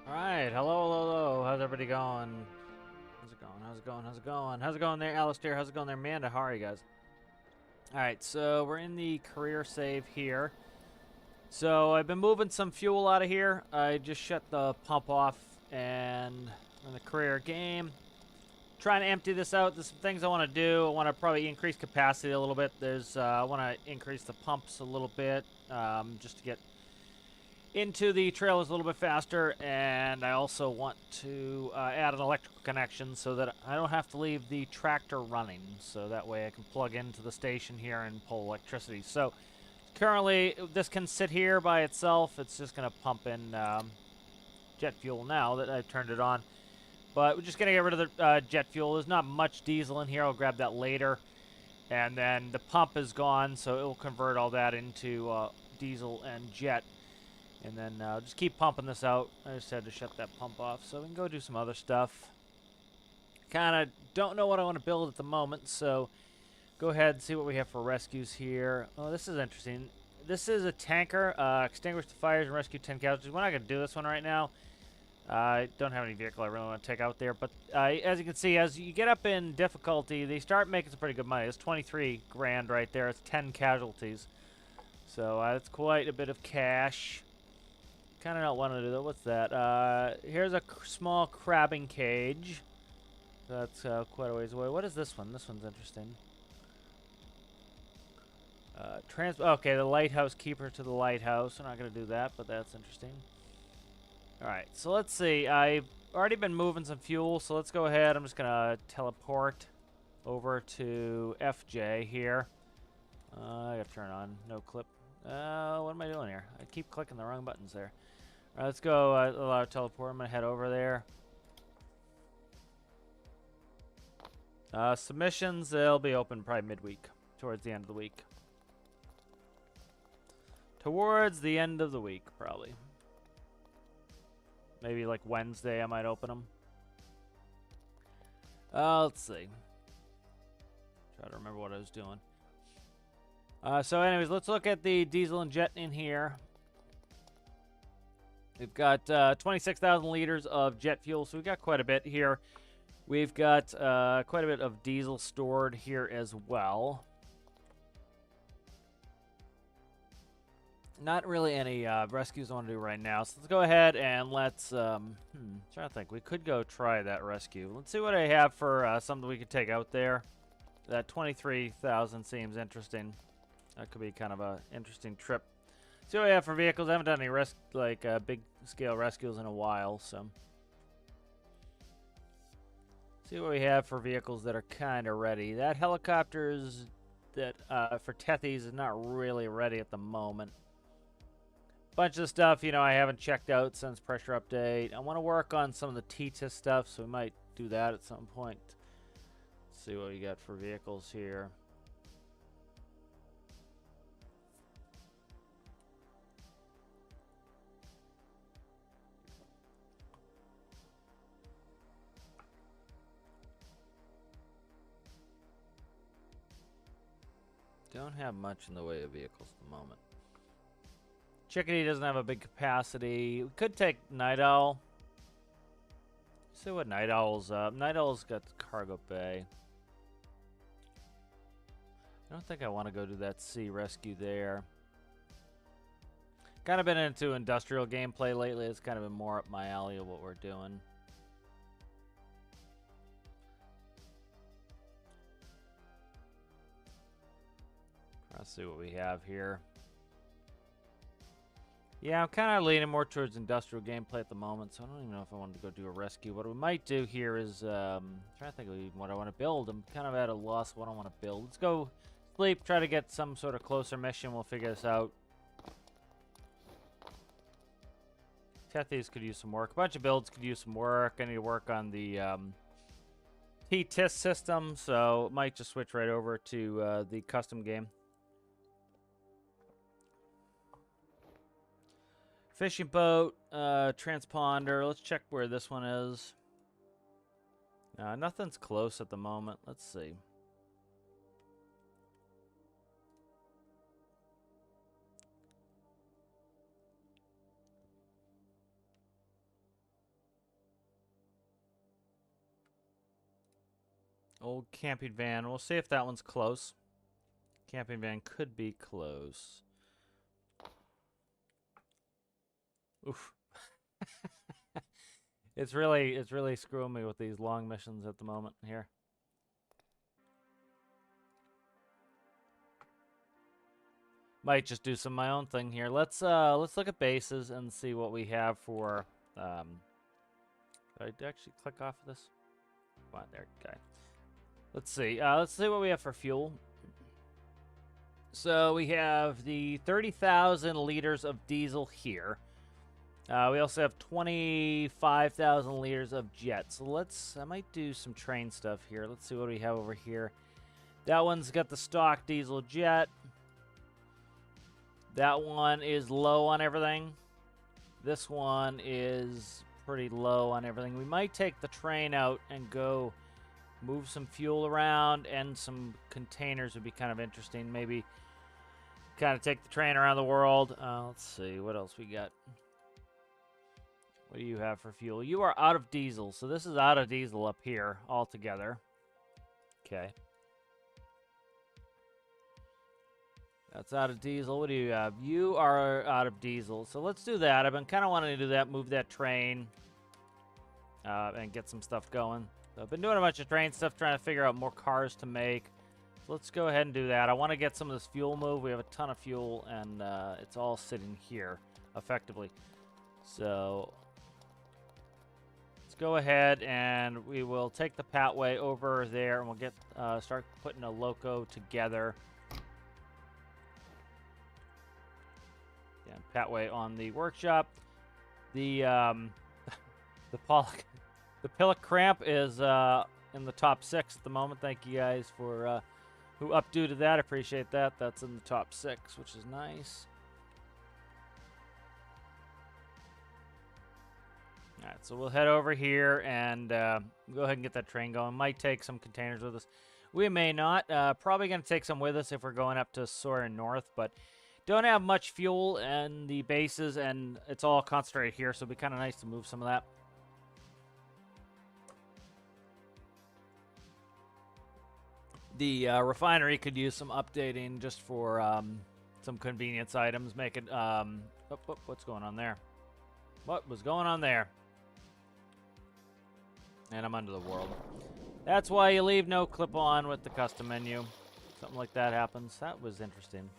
Alright, hello, hello, hello. How's everybody going? How's it going? How's it going? How's it going? How's it going there, Alistair? How's it going there, Amanda? How are you guys? Alright, so we're in the career save here. So I've been moving some fuel out of here. I just shut the pump off and in the career game. Trying to empty this out. There's some things I want to do. I want to probably increase capacity a little bit. I want to increase the pumps a little bit just to get into the trailers a little bit faster, and I also want to add an electrical connection so that I don't have to leave the tractor running, so that way I can plug into the station here and pull electricity. So currently this can sit here by itself. It's just going to pump in jet fuel now that I've turned it on, but we're just going to get rid of the jet fuel. There's not much diesel in here. I'll grab that later, and then the pump is gone, so it will convert all that into diesel and jet. And then just keep pumping this out. I just had to shut that pump off so we can go do some other stuff. Kind of don't know what I want to build at the moment, so go ahead and see what we have for rescues here. Oh, this is interesting. This is a tanker. Extinguish the fires and rescue 10 casualties. We're not going to do this one right now. I don't have any vehicle I really want to take out there. But as you can see, as you get up in difficulty, they start making some pretty good money. It's 23 grand right there. It's 10 casualties. So that's quite a bit of cash. Kind of not want to do that. What's that? Here's a small crabbing cage. That's quite a ways away. What is this one? This one's interesting. Okay, the lighthouse keeper to the lighthouse. We're not going to do that, but that's interesting. Alright, so let's see. I've already been moving some fuel, so let's go ahead. I'm just going to teleport over to FJ here. I got to turn on. No clip. What am I doing here? I keep clicking the wrong buttons there. All right, let's go. Allow teleport. I'm gonna head over there. Submissions, they'll be open probably midweek, towards the end of the week. Towards the end of the week, probably. Maybe like Wednesday, I might open them. Let's see. Try to remember what I was doing. So anyways, let's look at the diesel and jet in here. We've got 26,000 liters of jet fuel, so we've got quite a bit here. We've got quite a bit of diesel stored here as well. Not really any rescues I want to do right now, so let's go ahead and let's, try to think. We could go try that rescue. Let's see what I have for something we could take out there. That 23,000 seems interesting. That could be kind of an interesting trip. See what we have for vehicles. I haven't done any big scale rescues in a while, so see what we have for vehicles that are kind of ready. That helicopter's that for Tethys is not really ready at the moment. Bunch of stuff, you know, I haven't checked out since pressure update. I want to work on some of the T-TIS stuff, so we might do that at some point. Let's see what we got for vehicles here. Don't have much in the way of vehicles at the moment. Chickadee doesn't have a big capacity. We could take Night Owl. See what Night Owl's up. Night Owl's got the cargo bay. I don't think I want to go do that sea rescue there. Kind of been into industrial gameplay lately. It's kind of been more up my alley of what we're doing. Let's see what we have here. Yeah, I'm kind of leaning more towards industrial gameplay at the moment, so I don't even know if I wanted to go do a rescue. What we might do here is, trying to think of what I want to build. I'm kind of at a loss of what I want to build. Let's go sleep, try to get some sort of closer mission. We'll figure this out. Tethys could use some work. A bunch of builds could use some work. I need to work on the T-TIS system, so might just switch right over to the custom game. Fishing boat, transponder. Let's check where this one is. Nothing's close at the moment. Let's see. Old camping van. We'll see if that one's close. Camping van could be close. Oof. It's really screwing me with these long missions at the moment here. Might just do some of my own thing here. Let's look at bases and see what we have for did I actually click off of this? Come on, there, okay. Let's see what we have for fuel. So we have the 30,000 liters of diesel here. We also have 25,000 liters of jet. So I might do some train stuff here. Let's see what we have over here. That one's got the stock diesel jet. That one is low on everything. This one is pretty low on everything. We might take the train out and go move some fuel around, and some containers would be kind of interesting. Maybe kind of take the train around the world. Let's see, what else we got? What do you have for fuel? You are out of diesel, so this is out of diesel up here altogether. Okay. That's out of diesel. What do you have? You are out of diesel, so let's do that. I've been kind of wanting to do that, move that train, and get some stuff going. So I've been doing a bunch of train stuff, trying to figure out more cars to make. So let's go ahead and do that. I want to get some of this fuel moved. We have a ton of fuel, and it's all sitting here, effectively. So let's go ahead, and we will take the pathway over there, and we'll get start putting a loco together. Yeah, pathway on the workshop. The the Pillock Cramp is in the top 6 at the moment. Thank you guys for who up due to that. Appreciate that. That's in the top 6, which is nice. All right, so we'll head over here and go ahead and get that train going. Might take some containers with us. We may not. Probably going to take some with us if we're going up to Sawyer North, but don't have much fuel in the bases, and it's all concentrated here, so it'd be kind of nice to move some of that. The refinery could use some updating just for some convenience items. Make it, what's going on there? What was going on there? And I'm under the world. That's why you leave no clip on with the custom menu. Something like that happens. That was interesting.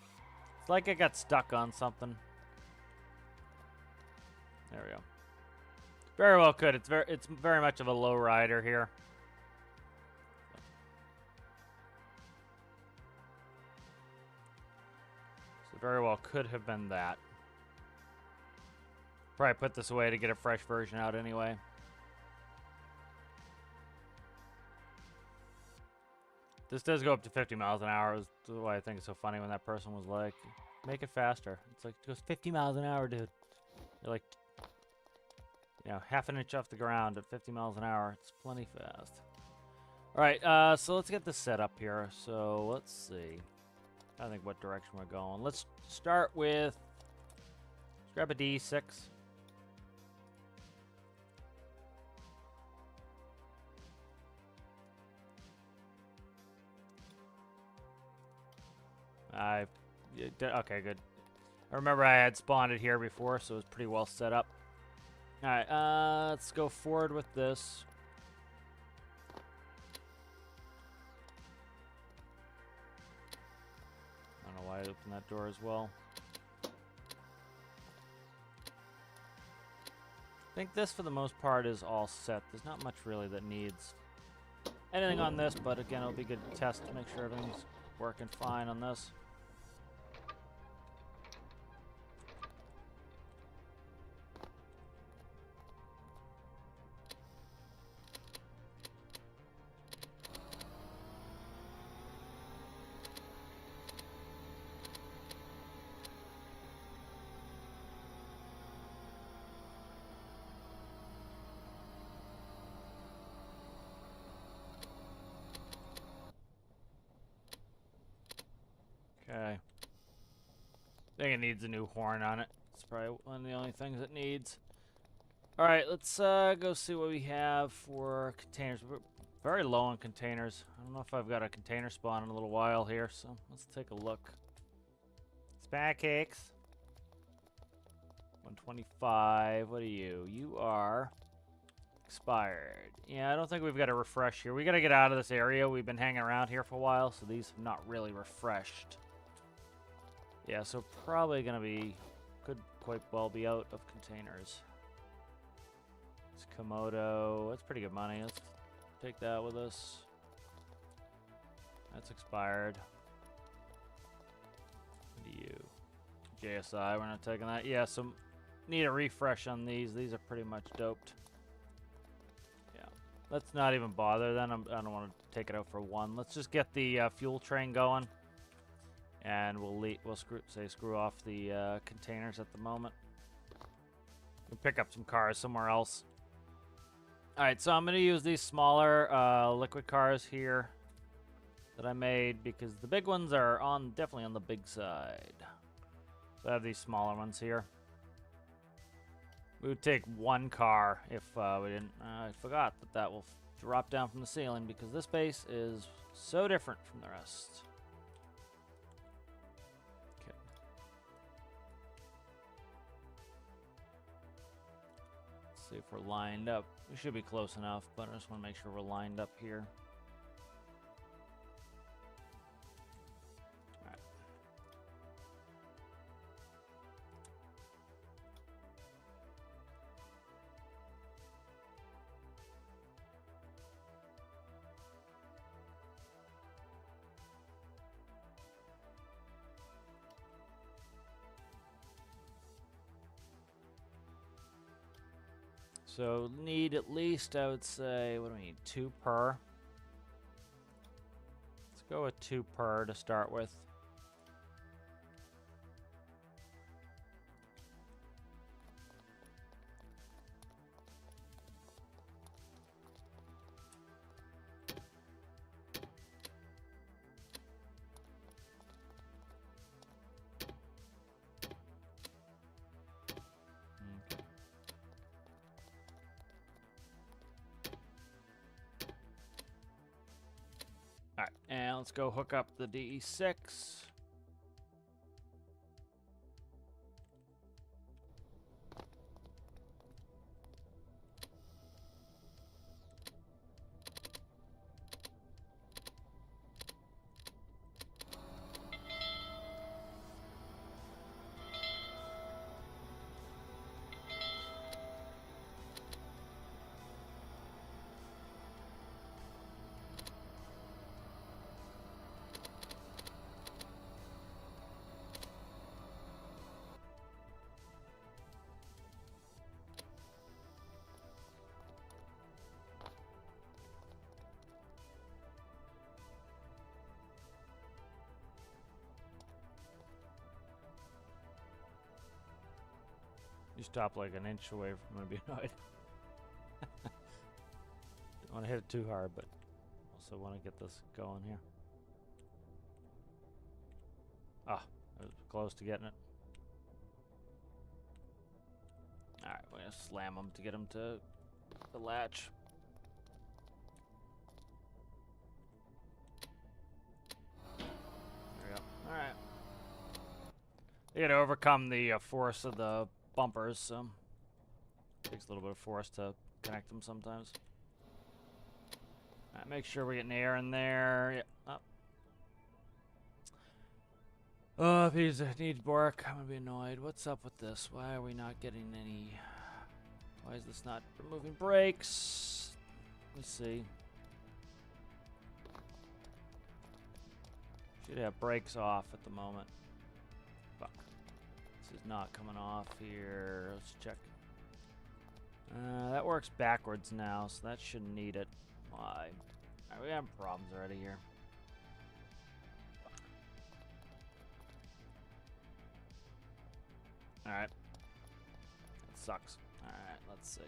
It's like I got stuck on something. There we go. Very well could. It's very much of a low rider here. So very well could have been that. Probably put this away to get a fresh version out anyway. This does go up to 50 miles an hour. Is why I think it's so funny when that person was like, make it faster. It's like, it goes 50 miles an hour, dude. You're like, you know, half an inch off the ground at 50 miles an hour. It's plenty fast. All right, so let's get this set up here. So let's see. I think what direction we're going. Let's start with, let's grab a D6. Okay, good. I remember I had spawned it here before, so it was pretty well set up. Alright, let's go forward with this. I don't know why I opened that door as well. I think this, for the most part, is all set. There's not much really that needs anything on this, but again, it'll be good to test to make sure everything's working fine on this. Okay. I think it needs a new horn on it. It's probably one of the only things it needs. Alright, let's go see what we have for containers. very low on containers. I don't know if I've got a container spawn in a little while here, so let's take a look. Pancakes. 125. What are you? You are expired. Yeah, I don't think we've got a refresh here. We got to get out of this area. We've been hanging around here for a while, so these have not really refreshed. Yeah, so probably going to be, could quite well be out of containers. It's Komodo. That's pretty good money. Let's take that with us. That's expired. What do you? JSI, we're not taking that. Yeah, so need a refresh on these. These are pretty much doped. Yeah, let's not even bother then. I don't want to take it out for one. Let's just get the fuel train going, and we'll screw off the containers at the moment. We'll pick up some cars somewhere else. All right, so I'm gonna use these smaller liquid cars here that I made because the big ones are definitely on the big side. So I have these smaller ones here. We would take one car if we didn't. I forgot that will drop down from the ceiling because this base is so different from the rest. Okay. Let's see if we're lined up. We should be close enough, but I just want to make sure we're lined up here. So need at least, I would say, what do we need? 2 per. Let's go with 2 per to start with. Alright, and let's go hook up the DE6. You stop like an inch away from going to be annoyed. Don't want to hit it too hard, but also want to get this going here. Ah, I was close to getting it. Alright, we're going to slam them to get them to the latch. There we go. Alright. You got to overcome the force of the bumpers, so takes a little bit of force to connect them sometimes. All right, make sure we're getting air in there. Yeah. Oh, if he needs work, I'm gonna be annoyed. What's up with this? Why are we not getting any? Why is this not removing brakes? Let's see. Should have brakes off at the moment. Fuck. This is not coming off here. Let's check. That works backwards now, so that shouldn't need it. Why? Alright, we have problems already here. Alright. That sucks. Alright, let's see.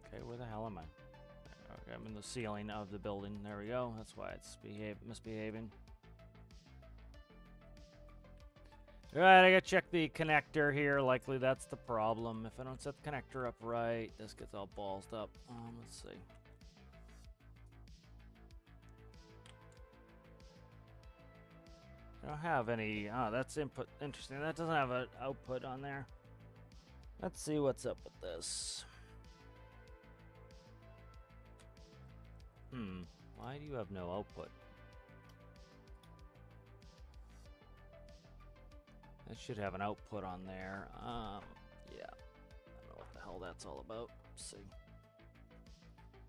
Okay, where the hell am I? Okay, I'm in the ceiling of the building. There we go. That's why it's misbehaving. Right, I gotta check the connector here. Likely that's the problem. If I don't set the connector up right, this gets all ballsed up. Let's see. I don't have any. Oh, that's input. Interesting. That doesn't have an output on there. Let's see what's up with this. Why do you have no output? It should have an output on there. Yeah. I don't know what the hell that's all about. Let's see.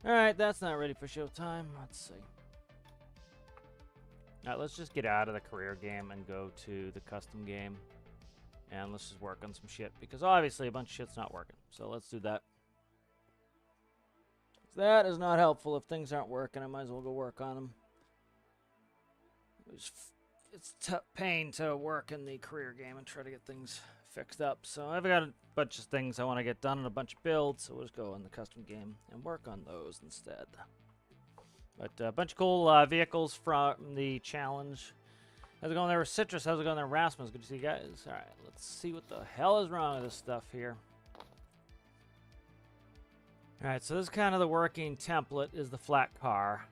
Alright, that's not ready for showtime. Let's see. Alright, let's just get out of the career game and go to the custom game. And let's just work on some shit. Because obviously a bunch of shit's not working. So let's do that. That is not helpful. If things aren't working, I might as well go work on them. It's pain to work in the career game and try to get things fixed up. So I've got a bunch of things I want to get done and a bunch of builds. So we'll just go in the custom game and work on those instead. But a bunch of cool vehicles from the challenge. How's it going there with Citrus? How's it going there, Rasmus? Good to see you guys. All right, let's see what the hell is wrong with this stuff here. All right, so this is kind of the working template is the flat car.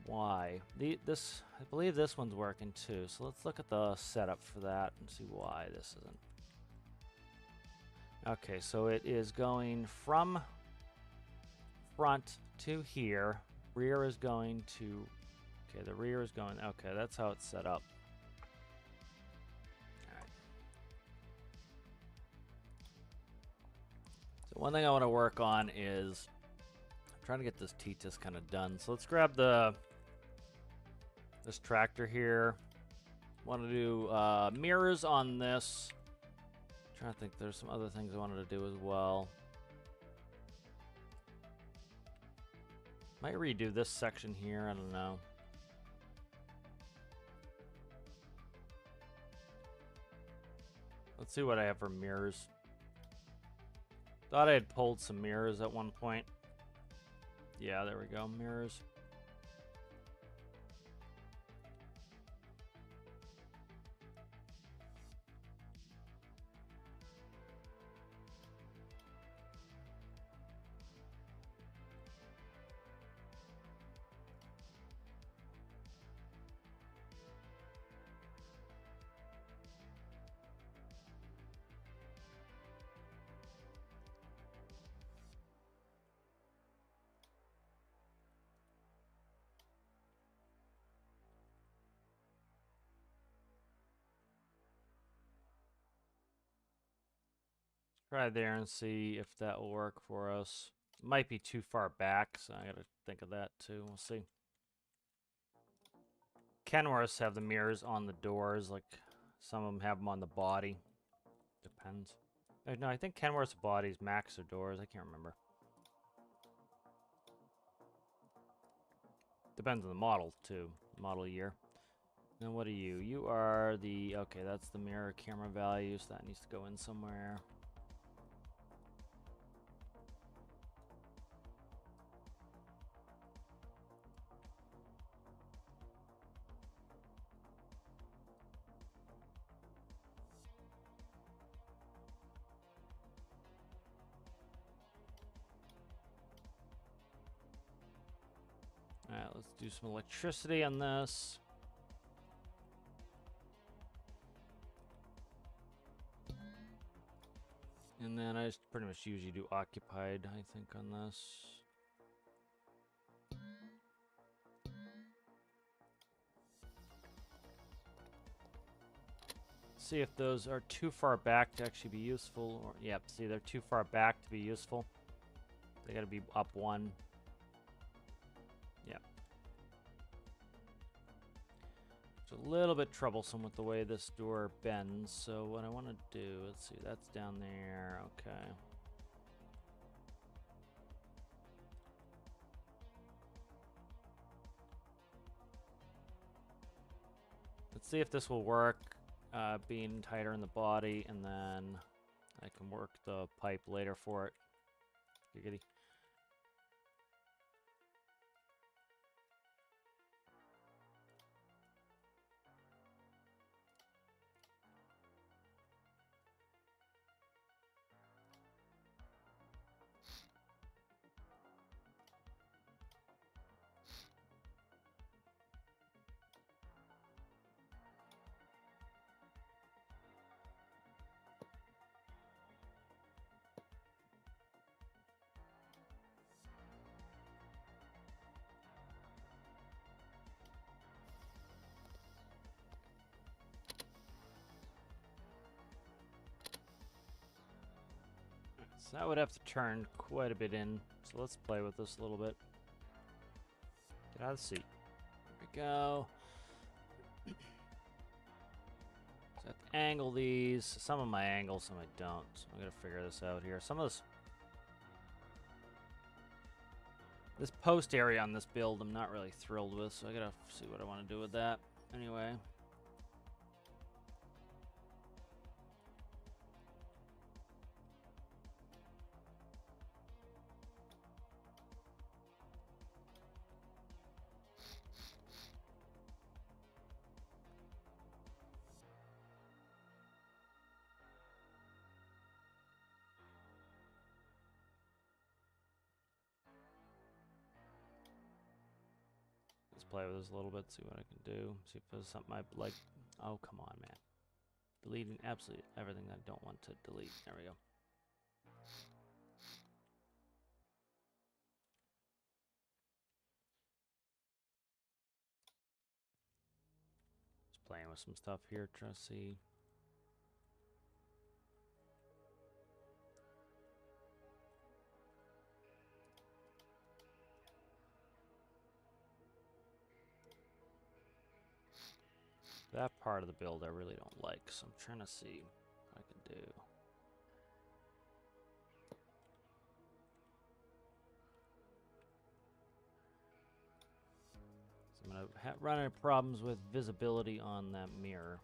Why? I believe this one's working too. So let's look at the setup for that and see why this isn't. Okay, so it is going from front to here. Rear is going to... Okay, the rear is going... Okay, that's how it's set up. Alright. So one thing I want to work on is... I'm trying to get this T-TIS kind of done. So let's grab this tractor here. Want to do mirrors on this. I'm trying to think, there's some other things I wanted to do as well. Might redo this section here, I don't know. Let's see what I have for mirrors. Thought I had pulled some mirrors at one point. Yeah, there we go, mirrors. Try there and see if that will work for us. It might be too far back, so I gotta think of that too. We'll see. Kenworths have the mirrors on the doors, like some of them have them on the body. Depends. No, I think Kenworth's bodies, Max or doors. I can't remember. Depends on the model too, model year. Then what are you? You are the... Okay, that's the mirror camera value, so that needs to go in somewhere. Alright, let's do some electricity on this. And then I just pretty much usually do occupied, I think, on this. See if those are too far back to actually be useful. Or, yep, see, they're too far back to be useful. They gotta be up one. Yep. It's a little bit troublesome with the way this door bends. So what I want to do, let's see, that's down there. Okay. Let's see if this will work. Being tighter in the body, and then I can work the pipe later for it. Giggity. So that would have to turn quite a bit in. So let's play with this a little bit. Get out of the seat. There we go. So I have to angle these. Some of my angle, some I don't. So I'm gonna figure this out here. Some of this post area on this build I'm not really thrilled with, so I gotta see what I want to do with that. Anyway. Let's play with this a little bit, see what I can do. See if there's something I like. Oh, come on, man. Deleting absolutely everything that I don't want to delete. There we go. Just playing with some stuff here, trying to see. That part of the build I really don't like, so I'm trying to see what I can do. So I'm going to run into problems with visibility on that mirror.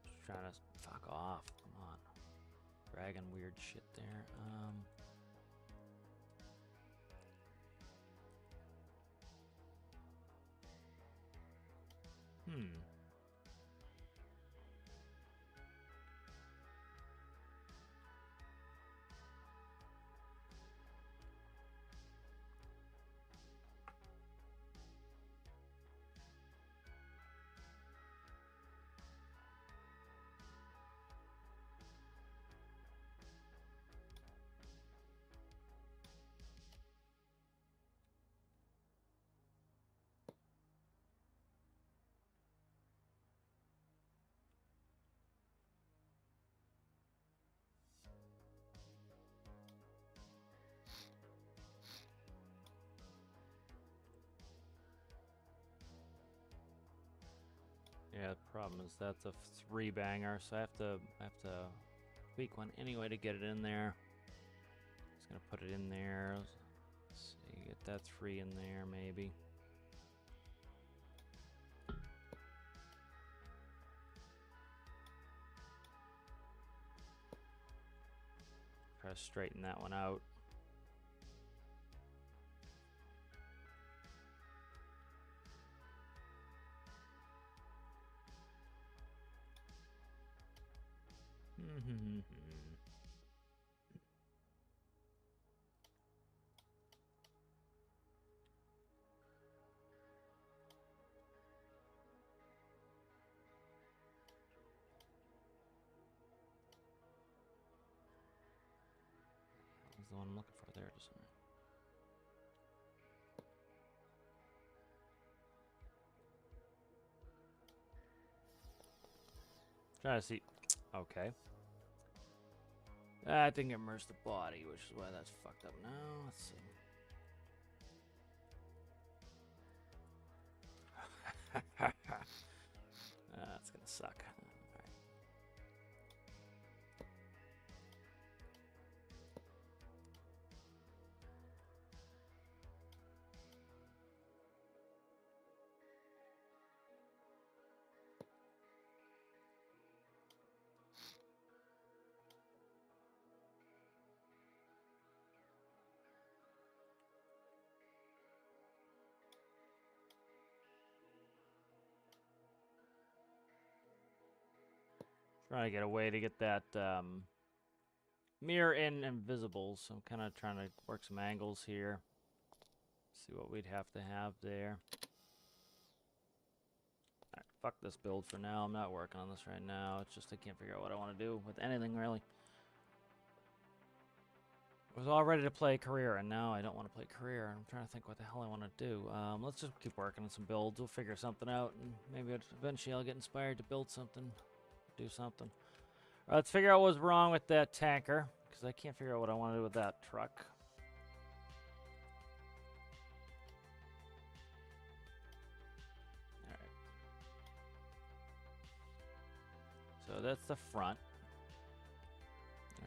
Just trying to fuck off. Come on. Dragging weird shit there. Yeah, the problem is that's a 3-banger, so I have to tweak one anyway to get it in there. Just gonna put it in there. Let's see, get that 3 in there maybe. Try to straighten that one out. That's the one I'm looking for there, just a minute. Trying to see. Okay. I didn't immerse the body, which is why that's fucked up now. Let's see. That's gonna suck. Alright. Trying to get a way to get that mirror invisible, so I'm kind of trying to work some angles here. See what we'd have to have there. Alright, fuck this build for now. I'm not working on this right now. It's just I can't figure out what I want to do with anything, really. I was all ready to play career, and now I don't want to play career. I'm trying to think what the hell I want to do. Let's just keep working on some builds. We'll figure something out, and maybe eventually I'll get inspired to build something, do something. Let's figure out what's wrong with that tanker, because I can't figure out what I want to do with that truck. Alright. So that's the front.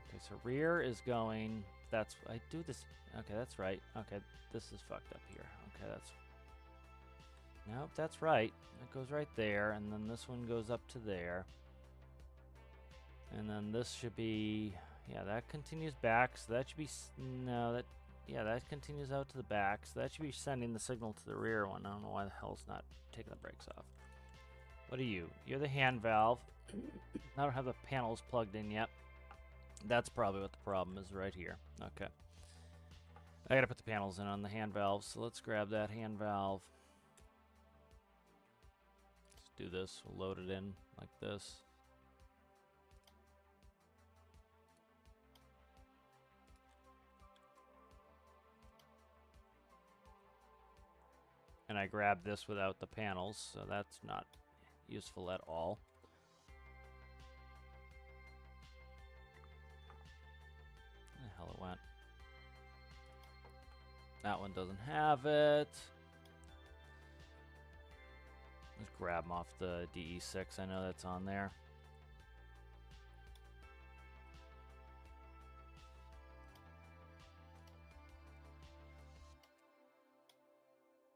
Okay, so rear is going... That's... I do this... Okay, that's right. Okay, this is fucked up here. Okay, that's... Nope, that's right. It goes right there, and then this one goes up to there. And then this should be... Yeah, that continues back, so that should be... No, that... Yeah, that continues out to the back, so that should be sending the signal to the rear one. I don't know why the hell it's not taking the brakes off. What are you? You're the hand valve. I don't have the panels plugged in yet. That's probably what the problem is right here. Okay. I gotta put the panels in on the hand valve, so let's grab that hand valve. Let's do this. We'll load it in like this. And I grabbed this without the panels, so that's not useful at all. Where the hell it went? That one doesn't have it. Let's grab them off the DE6. I know that's on there.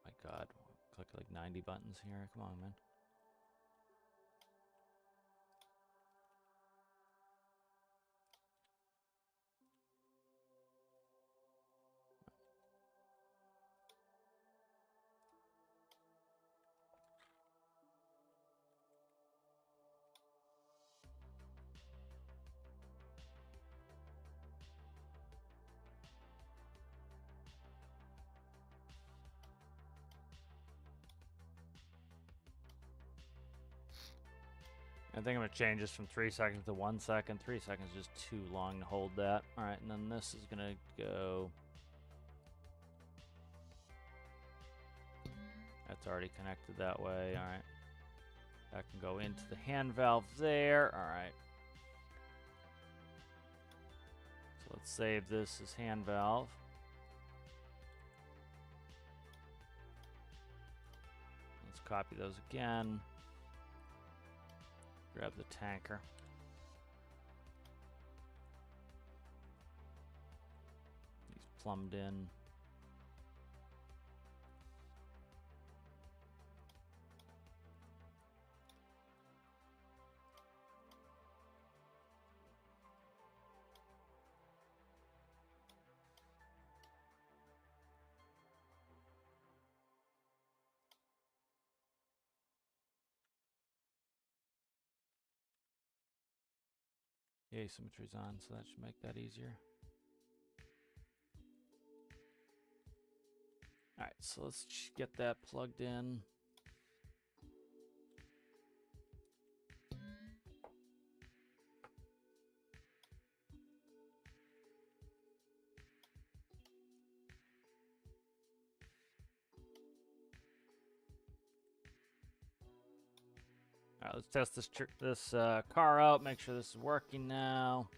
My God, click like 90 buttons here. Come on, man. I think I'm going to change this from 3 seconds to 1 second. 3 seconds is just too long to hold that. Alright, and then this is going to go... That's already connected that way. Alright. That can go into the hand valve there. Alright. So let's save this as hand valve. Let's copy those again. Grab the tanker. He's plumbed in. The asymmetry's on, so that should make that easier. Alright, so let's get that plugged in. Alright, let's test this car out, make sure this is working now.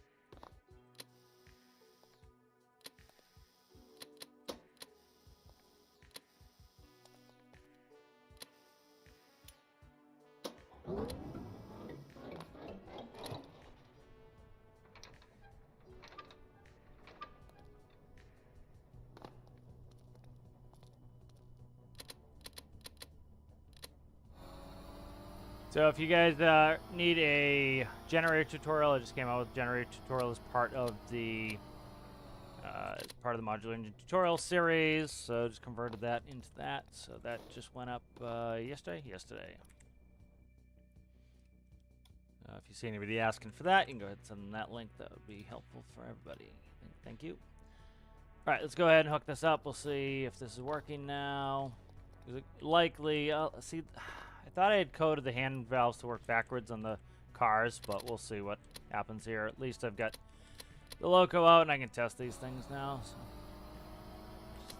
So if you guys need a generator tutorial, I just came out with a generator tutorial as part of the modular engine tutorial series. So just converted that into that. So that just went up yesterday. If you see anybody asking for that, you can go ahead and send them that link. That would be helpful for everybody. Thank you. All right, let's go ahead and hook this up. We'll see if this is working now. Likely, see. I thought I had coded the hand valves to work backwards on the cars, but we'll see what happens here. At least I've got the loco out and I can test these things now. So.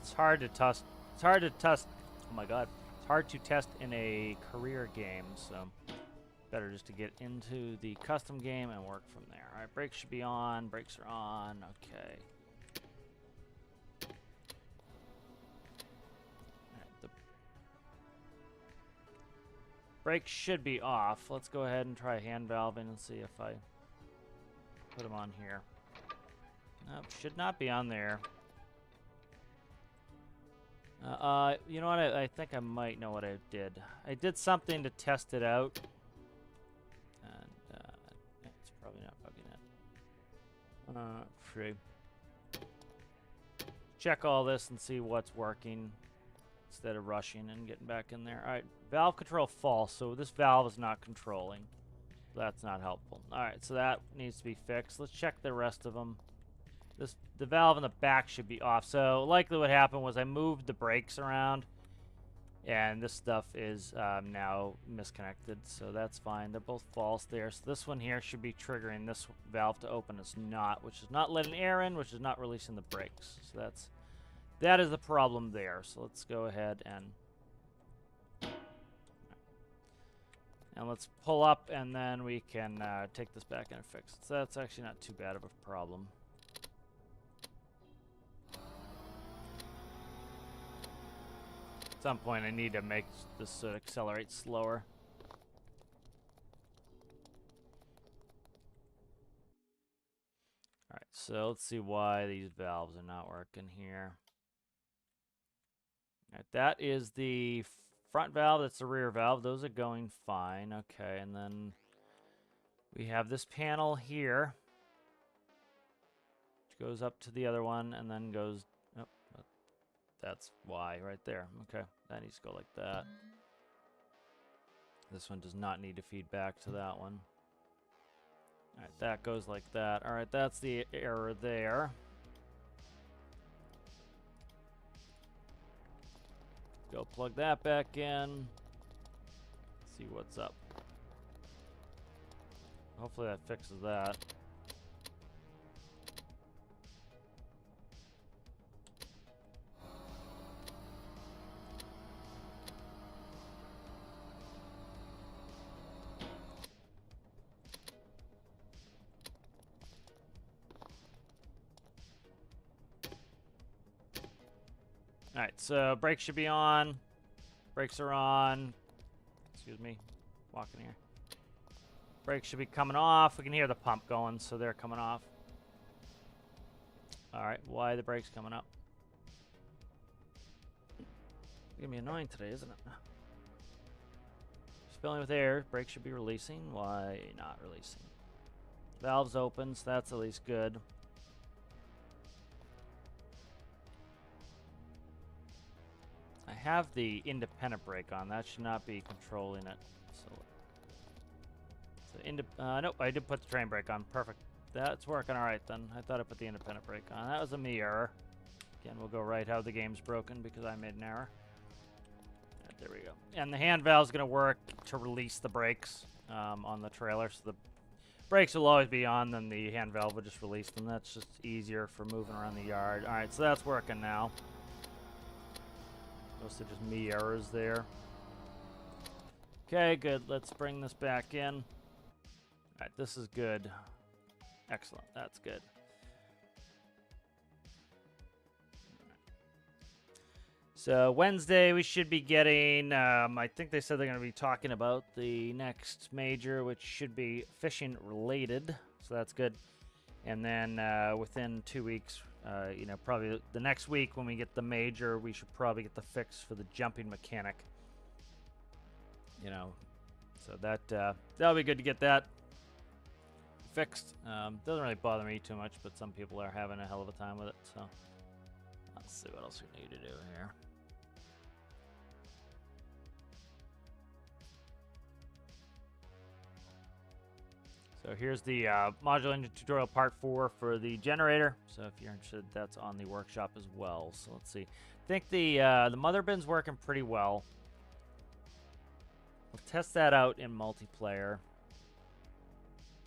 It's hard to test. It's hard to test. Oh my God. It's hard to test in a career game, so. better just to get into the custom game and work from there. All right, brakes should be on. Brakes are on. Okay. All right, the brakes should be off. Let's go ahead and try hand valving and see if I put them on here. Nope, should not be on there. You know what? I think I might know what I did. I did something to test it out. And it's probably not bugging it. Free. Check all this and see what's working instead of rushing and getting back in there. All right, valve control false. So this valve is not controlling. That's not helpful. All right, so that needs to be fixed. Let's check the rest of them. The valve in the back should be off. So likely what happened was I moved the brakes around, and this stuff is now misconnected. So that's fine. They're both false there. So this one here should be triggering this valve to open. It's not, which is not letting air in, which is not releasing the brakes. So that is the problem there. So let's go ahead and let's pull up, and then we can take this back in and fix it. So that's actually not too bad of a problem. At some point, I need to make this accelerate slower. All right, so let's see why these valves are not working here. All right, that is the front valve. That's the rear valve. Those are going fine. Okay, and then we have this panel here, which goes up to the other one and then goes. Oh, that's why right there. Okay, that needs to go like that. This one does not need to feed back to that one. All right, that goes like that. All right, that's the error there. Go plug that back in. See what's up. Hopefully that fixes that. All right, so brakes should be on. Brakes are on. Excuse me, walking here. Brakes should be coming off. We can hear the pump going, so they're coming off. All right, why are the brakes coming up? It's gonna be annoying today, isn't it? Filling with air. Brakes should be releasing. Why not releasing? Valves open, so that's at least good. I have the independent brake on. That should not be controlling it. Nope, I did put the train brake on. Perfect. That's working all right then. I thought I put the independent brake on. That was a me error. Again, we'll go right how the game's broken because I made an error. Right, there we go. And the hand valve's going to work to release the brakes on the trailer. So the brakes will always be on, then the hand valve will just release them. That's just easier for moving around the yard. All right, so that's working now. Those are just me errors there. Okay, good. Let's bring this back in. All right, this is good. Excellent. That's good. So Wednesday we should be getting, I think they said they're going to be talking about the next major, which should be fishing related. So that's good. And then within 2 weeks, probably the next week when we get the major, we should probably get the fix for the jumping mechanic. So that'll be good to get that fixed. Doesn't really bother me too much, but some people are having a hell of a time with it. So let's see what else we need to do here. So here's the modular engine tutorial part 4 for the generator. So if you're interested, that's on the workshop as well. So let's see. I think the mother bin's working pretty well. We'll test that out in multiplayer.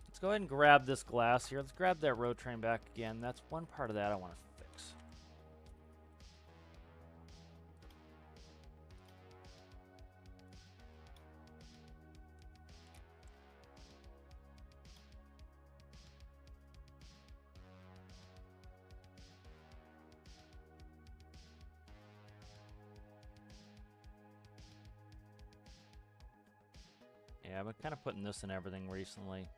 Let's go ahead and grab this glass here. Let's grab that road train back again. That's one part of that I want to fix. Yeah, I've been kind of putting this in everything recently.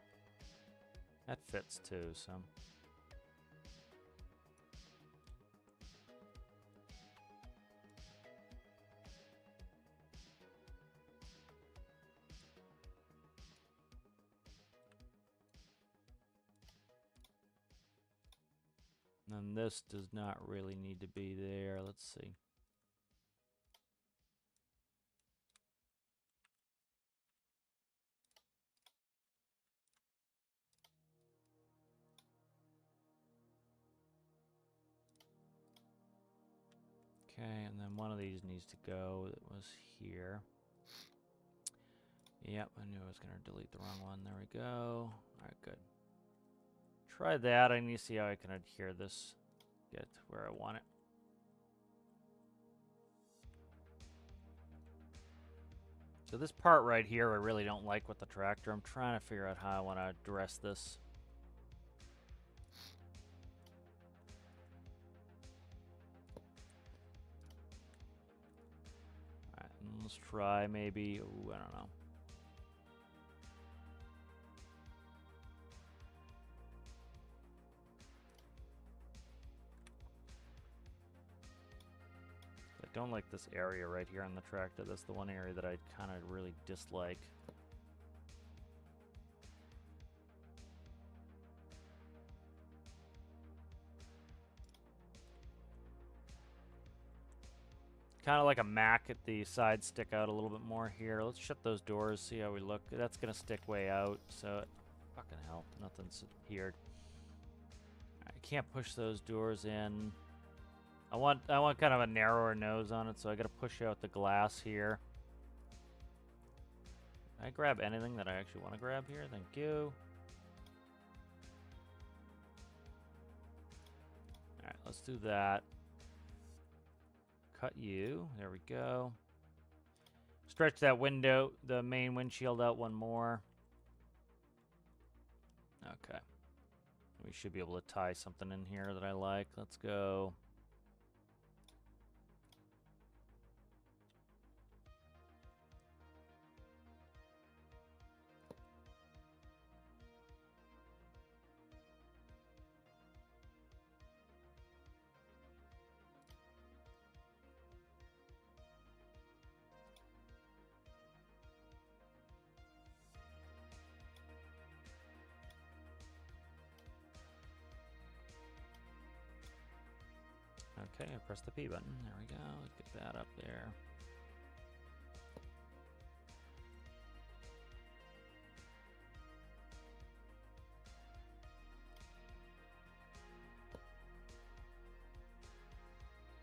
That fits too, so. And this does not really need to be there. Let's see. Okay, and then one of these needs to go. That was here. Yep, I knew I was going to delete the wrong one. There we go. All right, good. Try that. I need to see how I can adhere this. Get where I want it. So this part right here, I really don't like with the tractor. I'm trying to figure out how I want to address this. All right, let's try maybe, ooh, I don't know. I don't like this area right here on the tractor. That's the one area that I kind of really dislike. Kind of like a Mac at the sides stick out a little bit more here. Let's shut those doors, see how we look. That's going to stick way out, so fucking hell, nothing's adhered. I can't push those doors in. I want kind of a narrower nose on it, so I got to push out the glass here. Can I grab anything that I actually want to grab here? Thank you. All right, let's do that. Cut you. There we go. Stretch that window, the main windshield out one more. Okay. We should be able to tie something in here that I like. Let's go. Okay, I press the P button. There we go. Let's get that up there.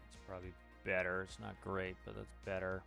It's probably better. It's not great, but it's better.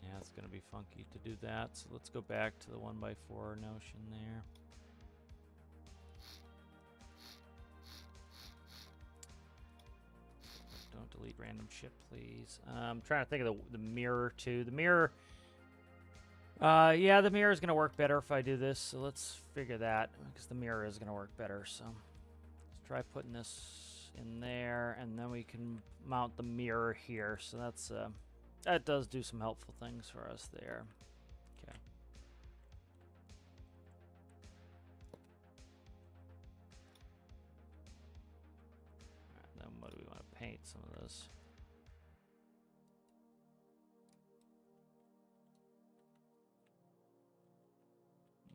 Yeah, it's going to be funky to do that. So let's go back to the 1x4 notion there. Don't delete random shit, please. I'm trying to think of the mirror, too. The mirror... yeah, the mirror is going to work better if I do this. So let's figure that, because the mirror is going to work better. So let's try putting this in there, and then we can mount the mirror here. So that's... that does do some helpful things for us there. Okay. Alright, then what do we want to paint some of this?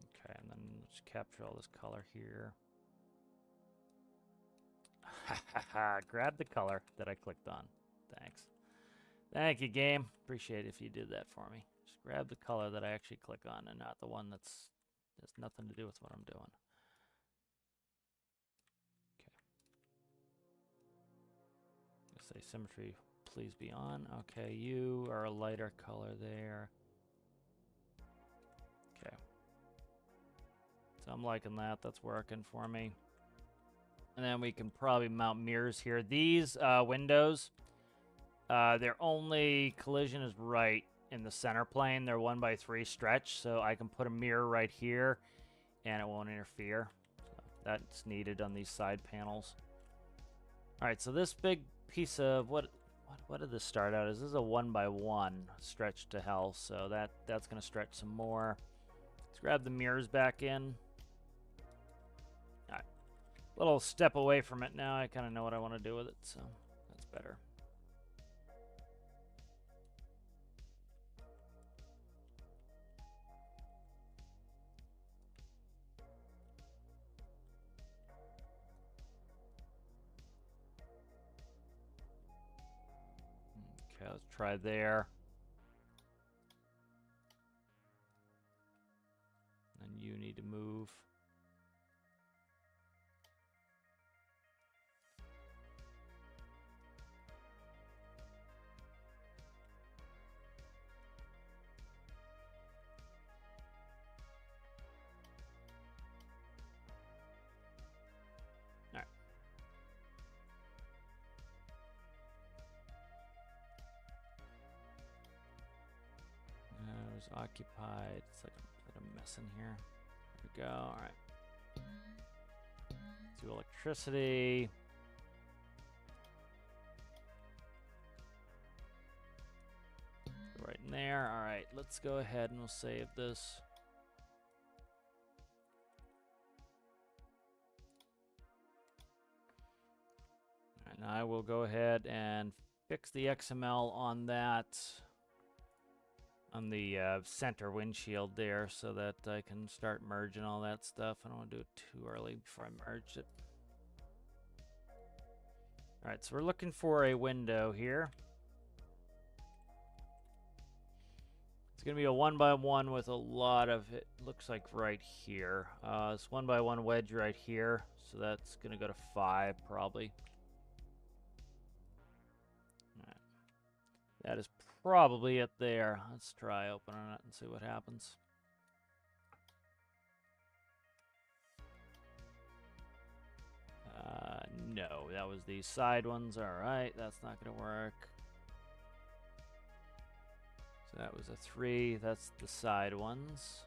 Okay, and then let's capture all this color here. Grab the color that I clicked on. Thanks. Thank you, game. Appreciate it if you did that for me. Just grab the color that I actually click on and not the one that's has nothing to do with what I'm doing. Okay. Say symmetry, please be on. Okay, you are a lighter color there. Okay. So I'm liking that. That's working for me. And then we can probably mount mirrors here. These windows, their only collision is right in the center plane. They're 1x3 stretch, so I can put a mirror right here, and it won't interfere. So that's needed on these side panels. All right, so this big piece of what did this start out as? This is a 1x1 stretch to hell, so that's gonna stretch some more. Let's grab the mirrors back in. All right, little step away from it now. I kind of know what I want to do with it, so that's better. Okay, let's try there. And you need to move. All right. It was occupied. It's like a mess in here. There we go. All right. Let's do electricity. Right in there. All right, let's go ahead and we'll save this. All right, now I will go ahead and fix the XML on that, on the center windshield there, so that I can start merging all that stuff. I don't want to do it too early before I merge it. All right, so we're looking for a window here. It's going to be a 1x1 with a lot of, it looks like right here. It's 1x1 wedge right here, so that's going to go to 5 probably. All right. That is probably it there. Let's try opening it and see what happens. No, that was the side ones. All right, that's not going to work. So that was a 3. That's the side ones.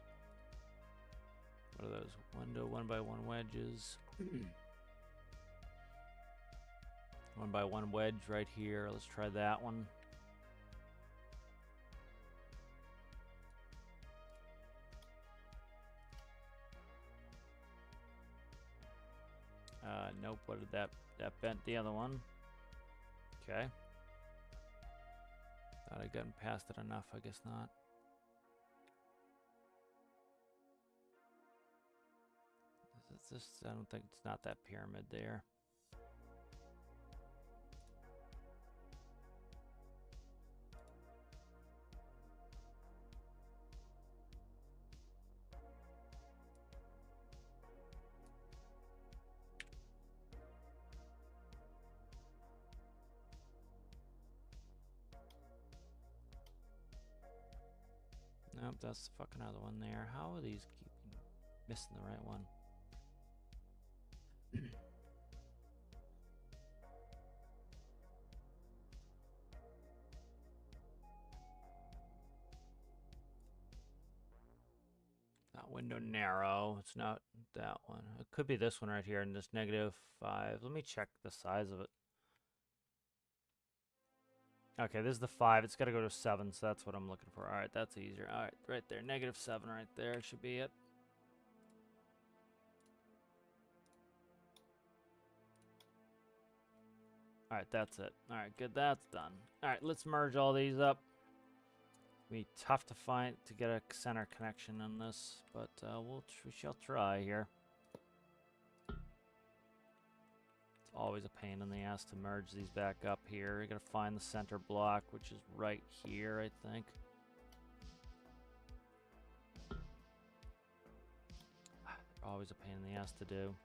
What are those? Window 1x1 wedges. 1x1 wedge right here. Let's try that one. Nope. What did that bent the other one? Okay. Thought I'd gotten past it enough. I guess not. Is this? I don't think it's not that pyramid there. Nope, that's the fucking other one there. How are these keeping missing the right one? That window narrow. It's not that one. It could be this one right here, and this -5. Let me check the size of it. Okay, this is the 5. It's got to go to 7, so that's what I'm looking for. All right, that's easier. All right, right there. -7 right there should be it. All right, that's it. All right, good. That's done. All right, let's merge all these up. Be tough to get a center connection on this, but we shall try here. It's always a pain in the ass to merge these back up here. You gotta find the center block, which is right here, I think. Always a pain in the ass to do.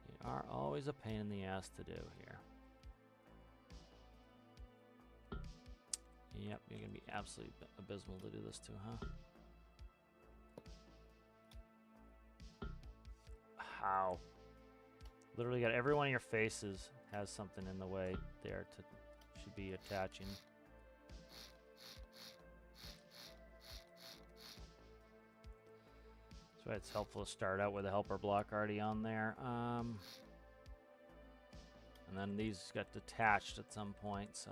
They are always a pain in the ass to do here. Yep, you're gonna be absolutely abysmal to do this too, huh? Wow. Literally got every one of your faces has something in the way there to should be attaching. That's why it's helpful to start out with a helper block already on there. And then these got detached at some point, so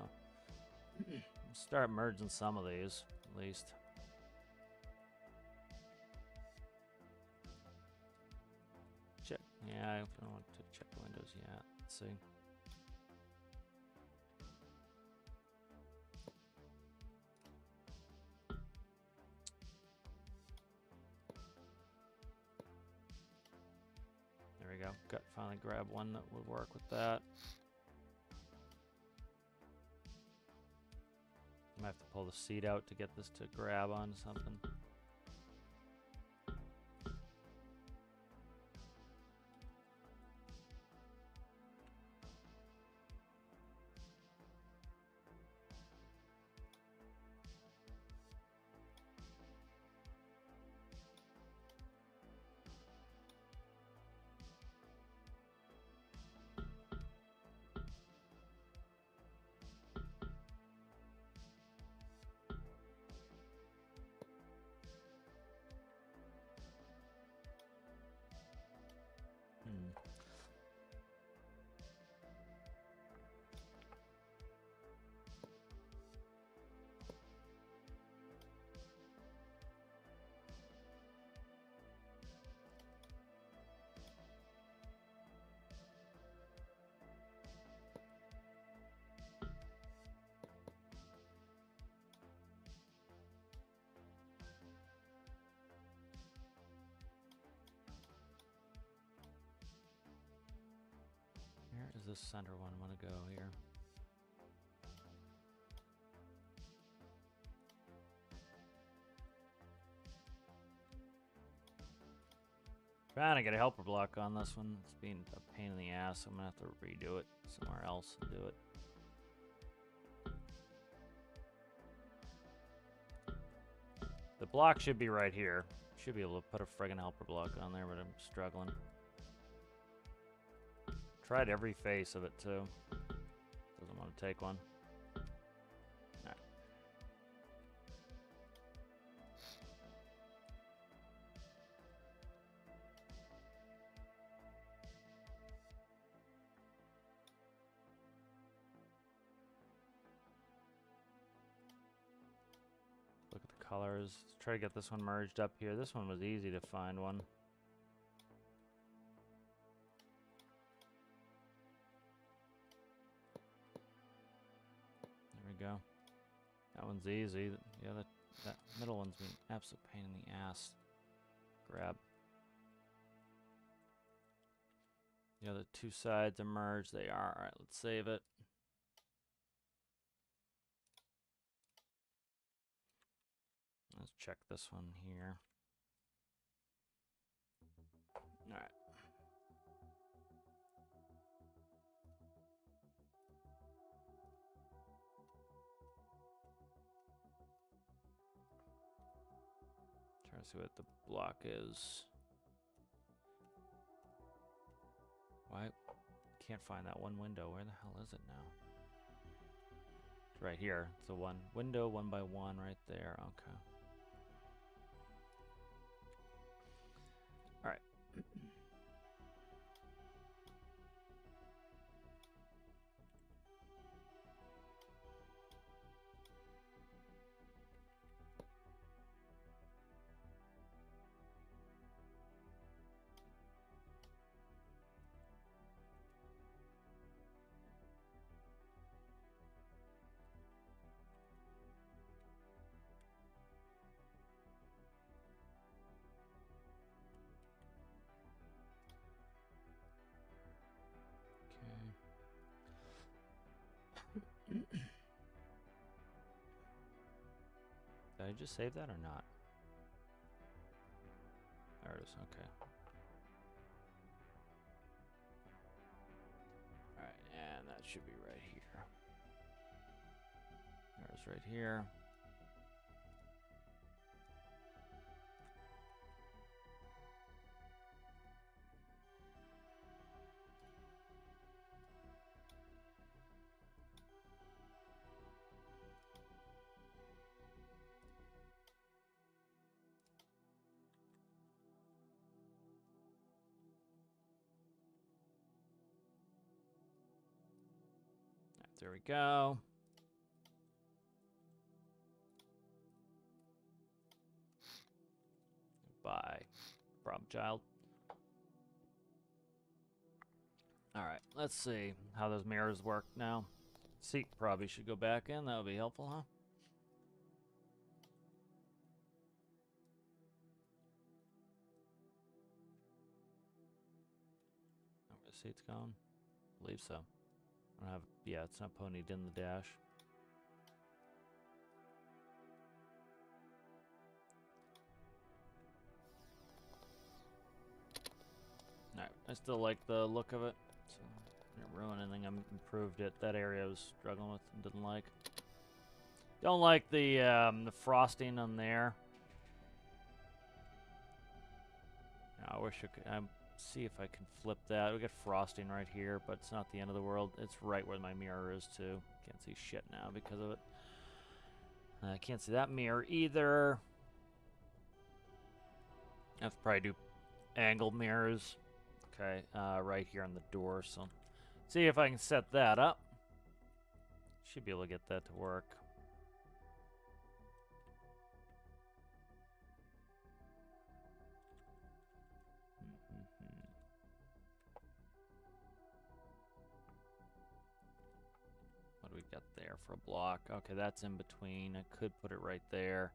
start merging some of these at least. Check. Yeah, I don't want to check the windows yet. Let's see. There we go. Got finally grab one that would work with that. I might have to pull the seat out to get this to grab on something. Where does this center one want to go here? Trying to get a helper block on this one. It's being a pain in the ass. I'm gonna have to redo it somewhere else and do it. The block should be right here. Should be able to put a friggin' helper block on there, but I'm struggling. Tried every face of it too. Doesn't want to take one. Alright. Look at the colors. Let's try to get this one merged up here. This one was easy to find one. Go. That one's easy. The other, that middle one's been an absolute pain in the ass. Grab. The other two sides are merged. They are. Alright, let's save it. Let's check this one here. Alright. Trying to see what the block is. Why? Can't find that one window. Where the hell is it now? It's right here. It's a one window, 1 by 1 right there. Okay. Alright. Did I just save that or not? There it is, okay. Alright, and that should be right here. There's right here. There we go. Bye, problem child. Alright, let's see how those mirrors work now. Seat probably should go back in. That would be helpful, huh? Oh, where the seat's going? I believe so. I don't have... Yeah, it's not ponied in the dash. Alright, I still like the look of it. So, didn't ruin anything. I improved it. That area I was struggling with and didn't like. Don't like the frosting on there. I wish I could see if I can flip that. We got frosting right here, but it's not the end of the world. It's right where my mirror is too. Can't see shit now because of it. I can't see that mirror either. I have to probably do angled mirrors. Okay, right here on the door. So, see if I can set that up. Should be able to get that to work. What do we got there for a block? Okay, that's in between. I could put it right there.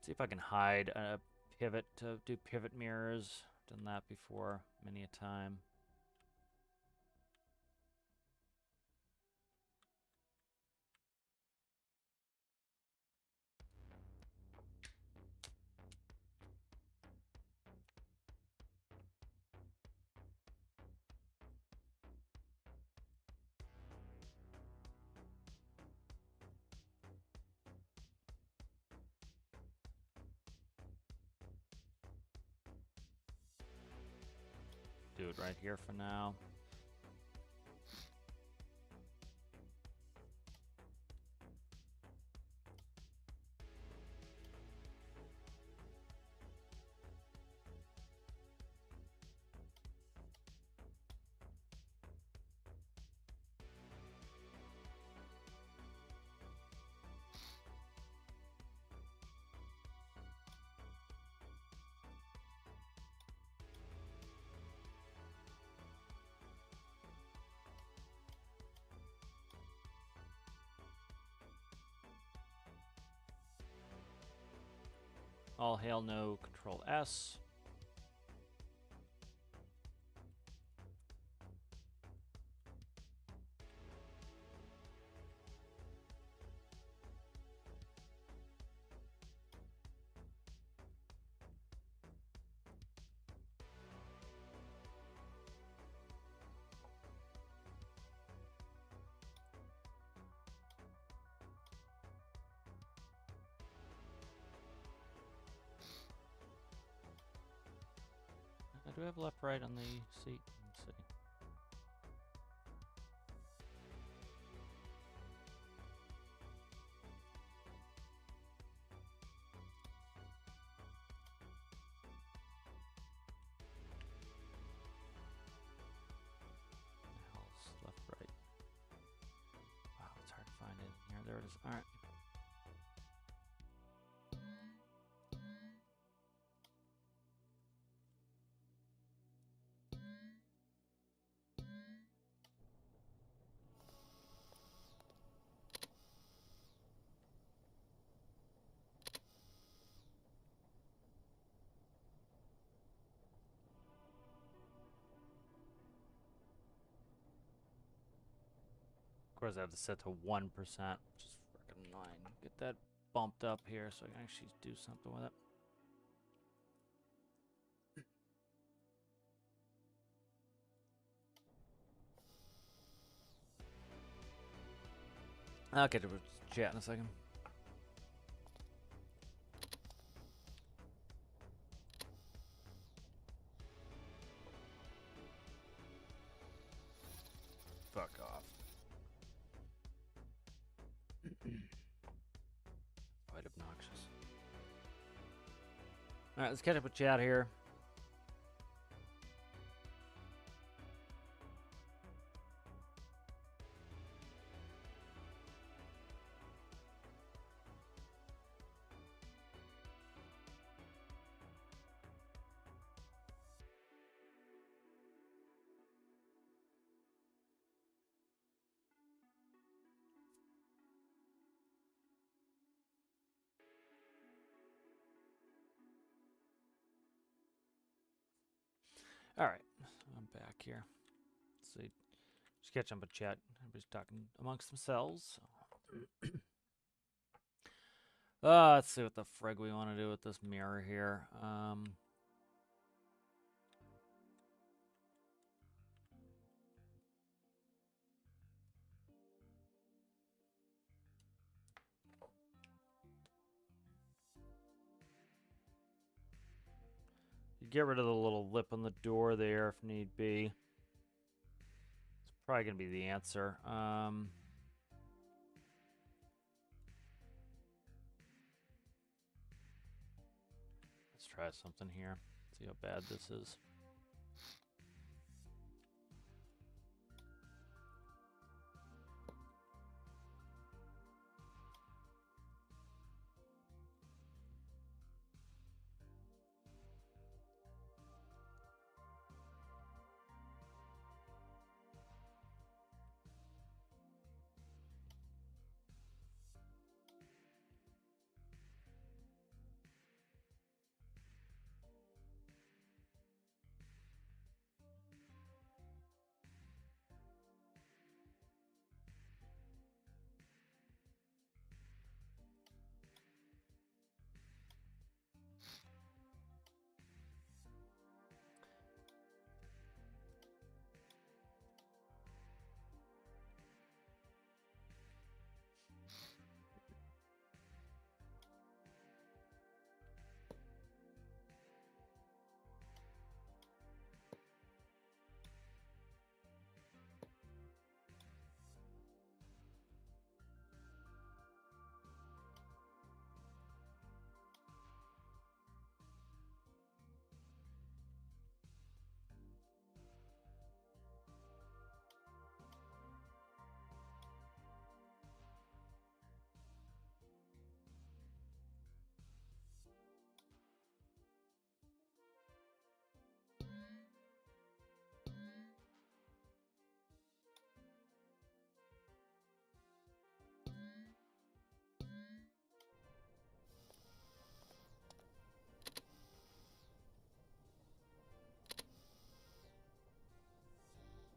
See if I can hide a pivot to do pivot mirrors. Done that before many a time. Do it right here for now. All hail no Control S. Do I have left right on the seat? Let's see. Left, right. Wow, it's hard to find it in here. There it is. All right. Of course, I have to set to 1%, which is freaking annoying. Get that bumped up here so I can actually do something with it. I'll get to chat in a second. Fuck off. Quite obnoxious. Alright, let's catch up with chat here. All right, I'm back here. Let's see, just catch up with chat. Everybody's talking amongst themselves. Let's see what the frig we want to do with this mirror here. You get rid of the little lip on the door there if need be. It's probably gonna be the answer. Let's try something here. See how bad this is.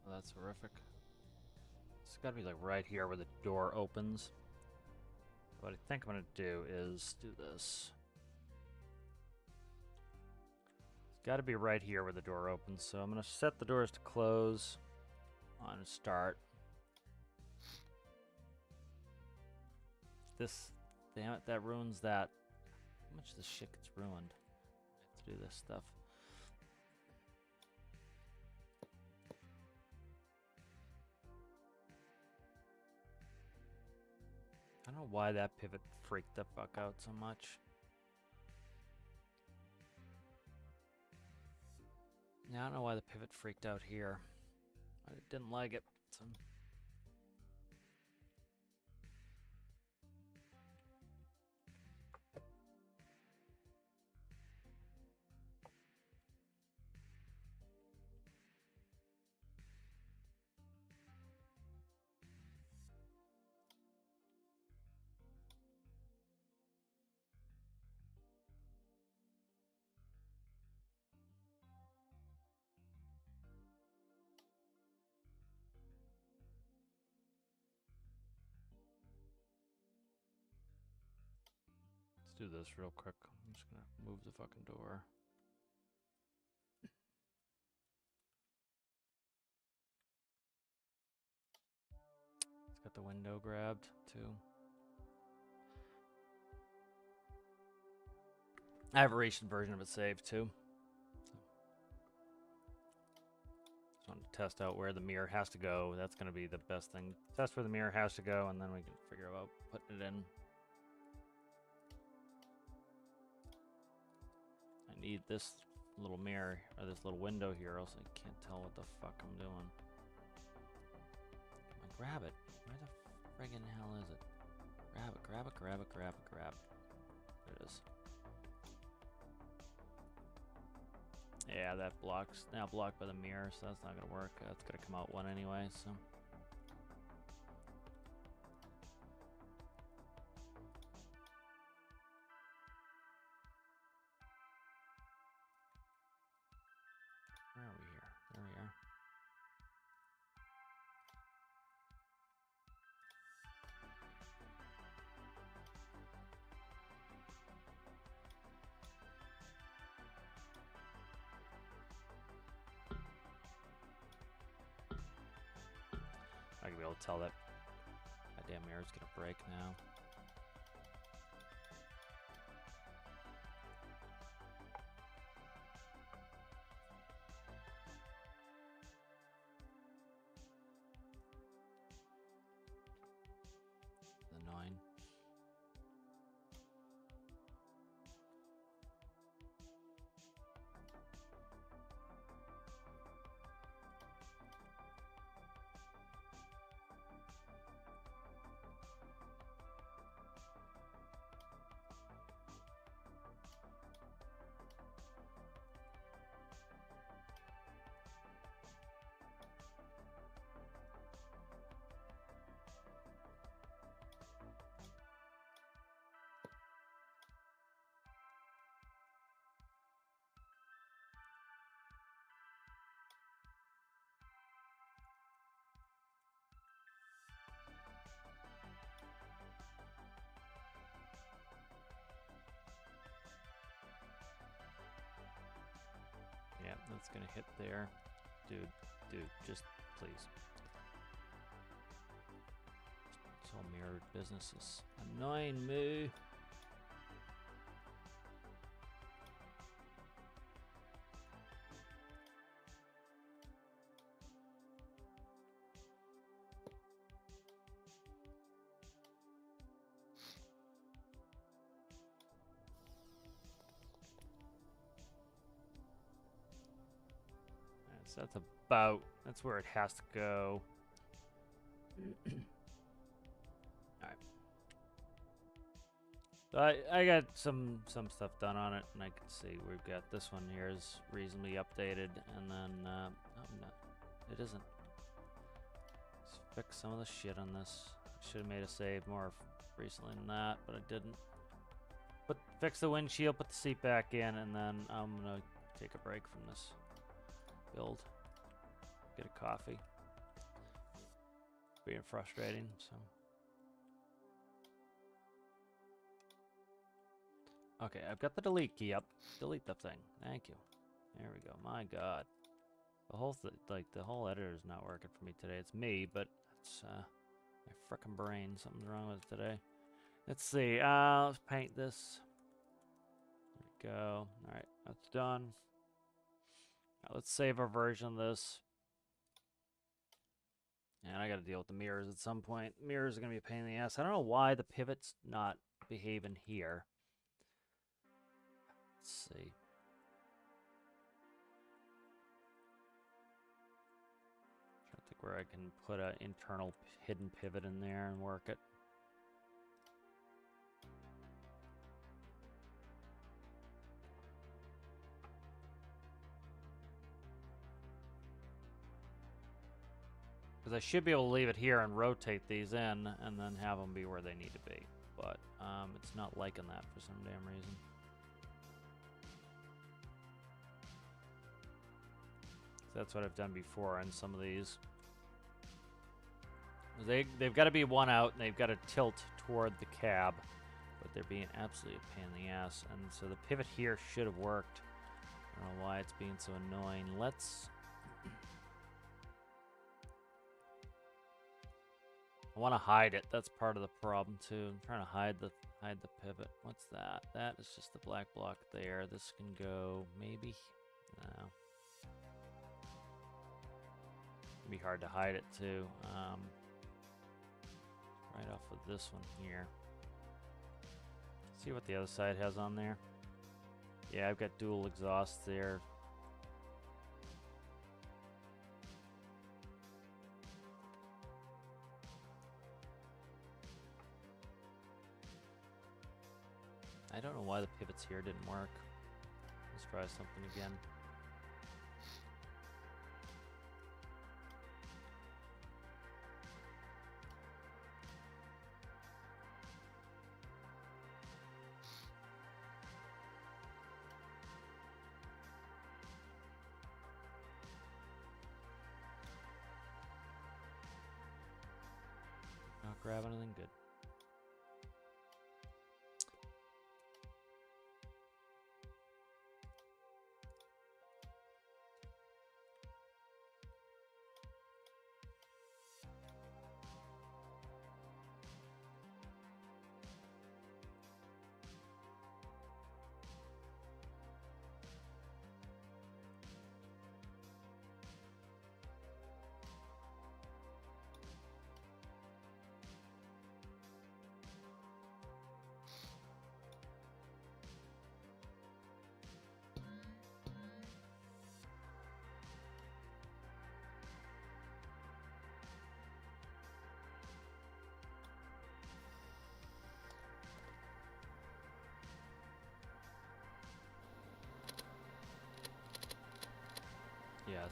Well, that's horrific. It's got to be like right here where the door opens. What I think I'm gonna do is do this. It's got to be right here where the door opens. So I'm gonna set the doors to close on start. This, damn it, that ruins that. How much of this shit gets ruined? I have to do this stuff. I don't know why that pivot freaked the fuck out so much. Yeah, I don't know why the pivot freaked out here. I didn't like it. So. Let's do this real quick. I'm just gonna move the fucking door. It's got the window grabbed too. I have a recent version of it saved too. Just wanted to test out where the mirror has to go. That's gonna be the best thing. Test where the mirror has to go, and then we can figure out putting it in. I need this little mirror, or this little window here, else I can't tell what the fuck I'm doing. Come on, grab it. Where the friggin' hell is it? Grab it, grab it, grab it, grab it, grab it. There it is. Yeah, that block's now blocked by the mirror, so that's not gonna work. That's gonna come out one anyway, so. Where are we here? be able to tell that goddamn mirror's gonna break now. Annoying. Yeah, that's gonna hit there. Dude, just please. This whole mirrored business is annoying me. So that's where it has to go. Alright. So I got some stuff done on it, and I can see we've got this one here is reasonably updated, and then it isn't. Let's fix some of the shit on this. Should have made a save more recently than that, but I didn't. But fix the windshield, put the seat back in, and then I'm gonna take a break from this build. Get a coffee. Being frustrating, so. Okay, I've got the delete key up. Delete the thing. Thank you. There we go. My God, the whole editor is not working for me today. It's me, but it's my frickin' brain. Something's wrong with it today. Let's see. Let's paint this. There we go. All right, that's done. Now let's save our version of this. And I got to deal with the mirrors at some point. Mirrors are going to be a pain in the ass. I don't know why the pivot's not behaving here. Let's see. Trying to think where I can put an internal hidden pivot in there and work it. Because I should be able to leave it here and rotate these in and then have them be where they need to be. But it's not liking that for some damn reason. So that's what I've done before on some of these. They've got to be one out and they've got to tilt toward the cab. But they're being absolutely a pain in the ass. And so the pivot here should have worked. I don't know why it's being so annoying. Let's... I want to hide it. That's part of the problem too. I'm trying to hide the pivot. What's that? That is just the black block there. This can go maybe. No. It'd be hard to hide it too. Right off of this one here. See what the other side has on there. Yeah, I've got dual exhausts there. I don't know why the pivots here didn't work. Let's try something again. Not grab anything good.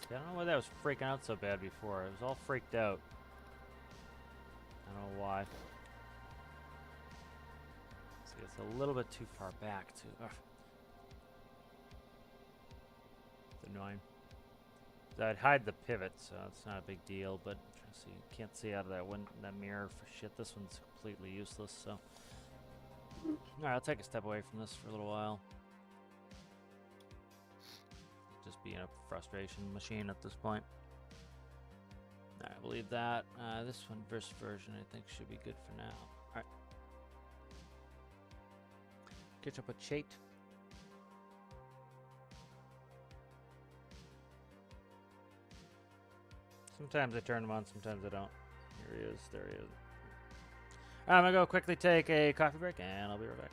See, I don't know why that was freaking out so bad before. It was all freaked out. I don't know why. See, it's a little bit too far back, too. Ugh. It's annoying. So I'd hide the pivot, so it's not a big deal, but I'm trying to see. You can't see out of that mirror for shit. This one's completely useless, so. Alright, I'll take a step away from this for a little while. Just being a frustration machine at this point. Alright, I believe that. This one, first version, I think should be good for now. Alright. Catch up with Chait. Sometimes I turn him on, sometimes I don't. Here he is, there he is. I'm gonna go quickly take a coffee break, and I'll be right back.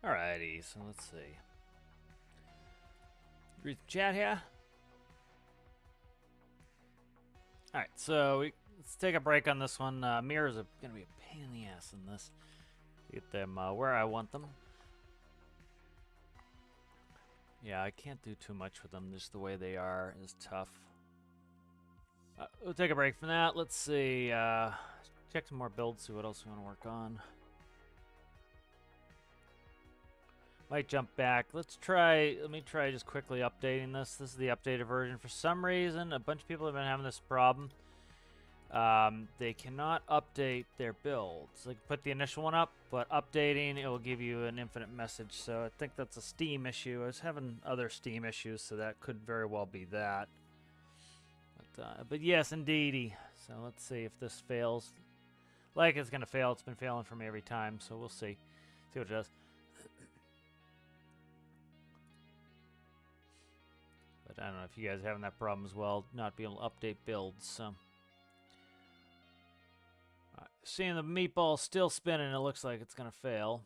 Alrighty, so let's see. Read the chat here. Alright, so let's take a break on this one. Mirrors are going to be a pain in the ass in this. Get them where I want them. Yeah, I can't do too much with them. Just the way they are is tough. We'll take a break from that. Let's see. Check some more builds, see what else we want to work on. Might jump back. Let me try just quickly updating this. This is the updated version. For some reason, a bunch of people have been having this problem. They cannot update their builds. They can put the initial one up, but updating, it will give you an infinite message. So I think that's a Steam issue. I was having other Steam issues, so that could very well be that. But yes, indeedy. So let's see if this fails. Like it's going to fail. It's been failing for me every time, so we'll see. See what it does. But I don't know if you guys are having that problem as well, not being able to update builds, so... Seeing the meatball still spinning, it looks like it's going to fail.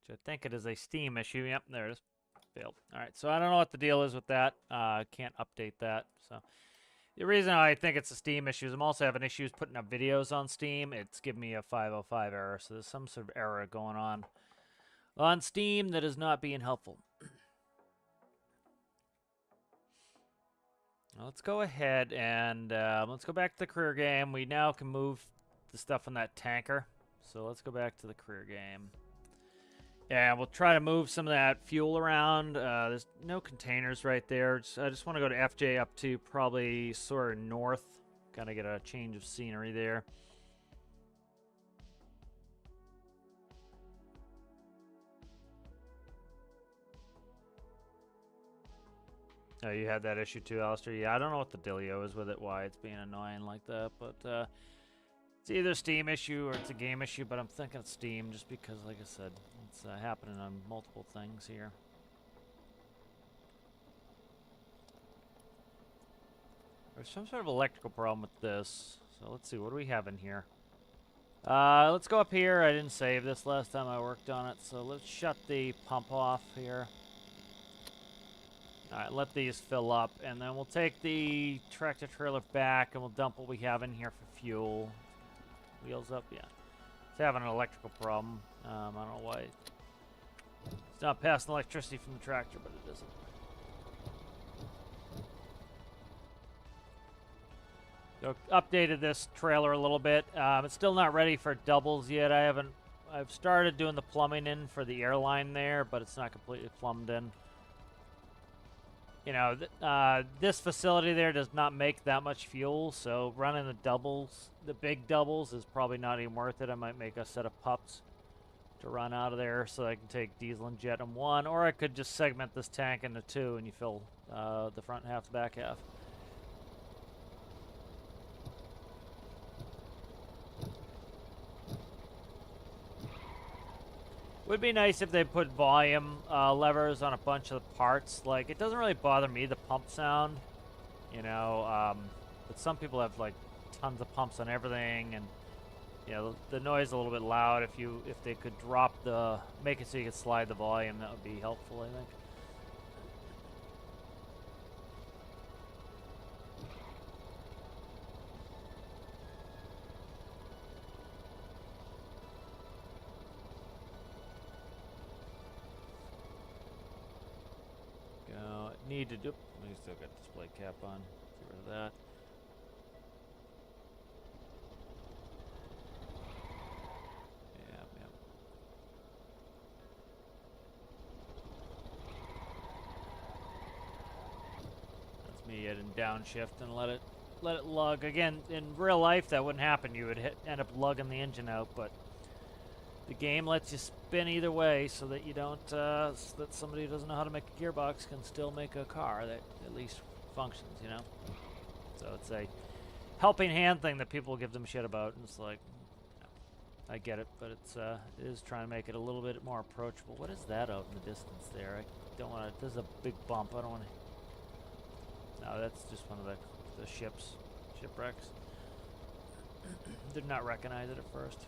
Which I think it is a Steam issue. Yep, there it is. Failed. Alright, so I don't know what the deal is with that. Can't update that. So the reason I think it's a Steam issue is I'm also having issues putting up videos on Steam. It's giving me a 505 error, so there's some sort of error going on Steam that is not being helpful. Now let's go ahead and let's go back to the career game. We now can move the stuff on that tanker. So let's go back to the career game. Yeah, we'll try to move some of that fuel around. There's no containers right there. I just want to go to FJ up to probably sort of north. Kind of get a change of scenery there. Oh, you had that issue too, Alistair? Yeah, I don't know what the dealio is with it, why it's being annoying like that, but it's either a Steam issue or it's a game issue, but I'm thinking it's Steam just because, like I said, it's happening on multiple things here. There's some sort of electrical problem with this, so let's see, what do we have in here? Let's go up here. I didn't save this last time I worked on it, so let's shut the pump off here. Alright, let these fill up, and then we'll take the tractor trailer back, and we'll dump what we have in here for fuel. Wheels up, yeah. It's having an electrical problem. I don't know why. It's not passing electricity from the tractor, but it isn't. So, updated this trailer a little bit. It's still not ready for doubles yet. I've started doing the plumbing in for the airline there, but it's not completely plumbed in. You know, this facility there does not make that much fuel, so running the doubles, the big doubles, is probably not even worth it. I might make a set of pups to run out of there so I can take diesel and jet in one, or I could just segment this tank into two and you fill the front half, the back half. Would be nice if they put volume levers on a bunch of the parts. Like, it doesn't really bother me, the pump sound, you know, but some people have, like, tons of pumps on everything, and, you know, the noise is a little bit loud. If they could make it so you could slide the volume, that would be helpful, I think. Need to do. We still got display cap on. Get rid of that. Yep. That's me hitting downshift and let it lug. Again, in real life that wouldn't happen. You would end up lugging the engine out, but the game lets you spin either way so that you don't, so that somebody who doesn't know how to make a gearbox can still make a car that at least functions, you know? So it's a helping hand thing that people give them shit about, and it's like, I get it, but it is trying to make it a little bit more approachable. What is that out in the distance there? I don't want to, there's a big bump, I don't want to, no, that's just one of the shipwrecks. Did not recognize it at first.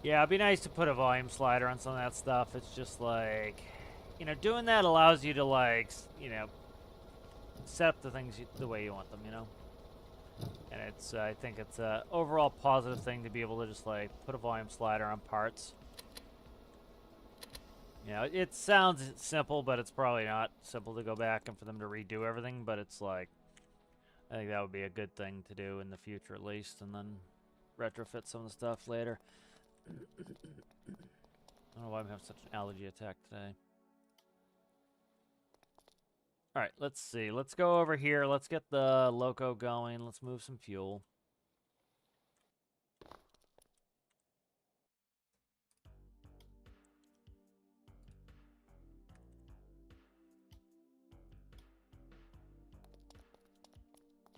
Yeah, it'd be nice to put a volume slider on some of that stuff. It's just like, you know, doing that allows you to, like, you know, set up the things the way you want them, you know? And it's, I think it's a overall positive thing to be able to just, like, put a volume slider on parts. You know, it sounds simple, but it's probably not simple to go back and for them to redo everything, but it's like, I think that would be a good thing to do in the future, at least, and then retrofit some of the stuff later. I don't know why I'm having such an allergy attack today. Alright, let's see. Let's go over here. Let's get the loco going. Let's move some fuel.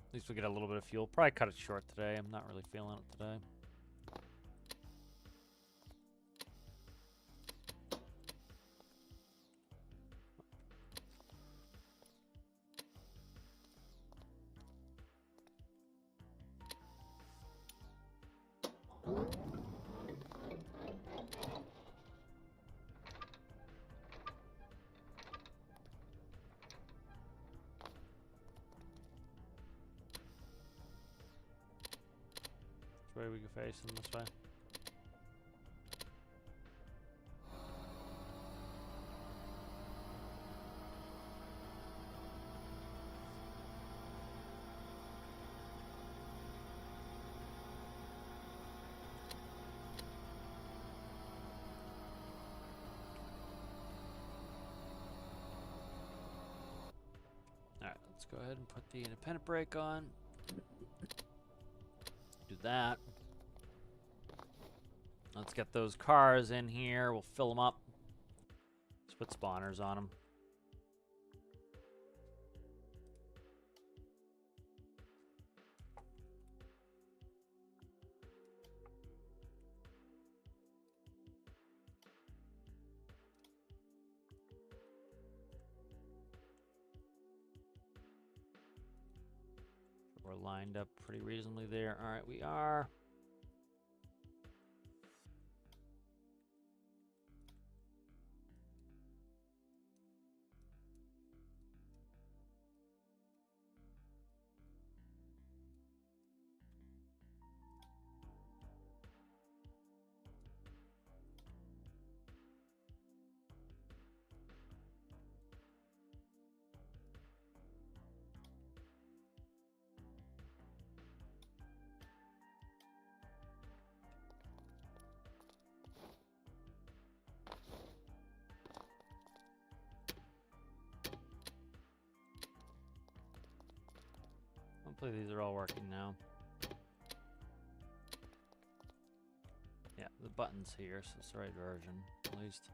At least we get a little bit of fuel. Probably cut it short today. I'm not really feeling it today. Which way we can face them this way? Alright, let's go ahead and put the independent brake on. Do that. Let's get those cars in here. We'll fill them up. Let's put spawners on them. We're lined up pretty reasonably there. All right, we are. Hopefully these are all working now. Yeah, the button's here, so it's the right version, at least.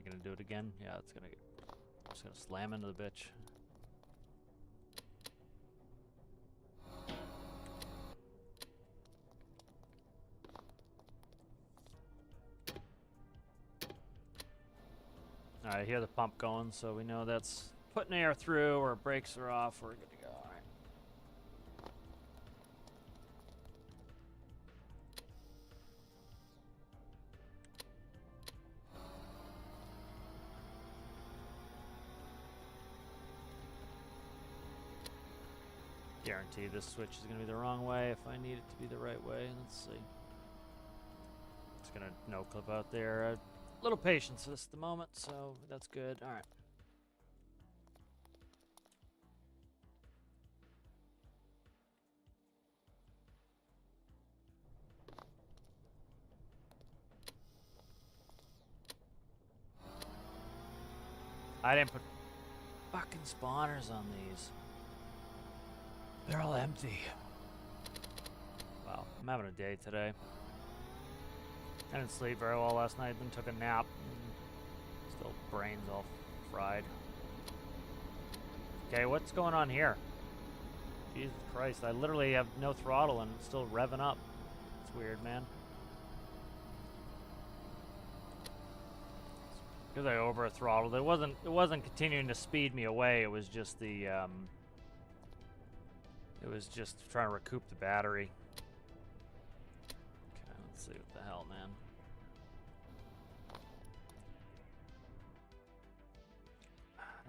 Gonna do it again? Yeah, it's gonna get. Just gonna slam into the bitch. Alright, I hear the pump going, so we know that's putting air through, or brakes are off, we're good to go. Alright. Guarantee this switch is going to be the wrong way if I need it to be the right way. Let's see. It's going to no clip out there. A little patience at the moment, so that's good. All right. I didn't put fucking spawners on these. They're all empty. Wow, I'm having a day today. I didn't sleep very well last night, then took a nap. Still brains all fried. Okay, what's going on here? Jesus Christ, I literally have no throttle and it's still revving up. It's weird, man. Because I over throttled. It wasn't continuing to speed me away. It was just the it was just trying to recoup the battery. Okay, let's see what the hell, man.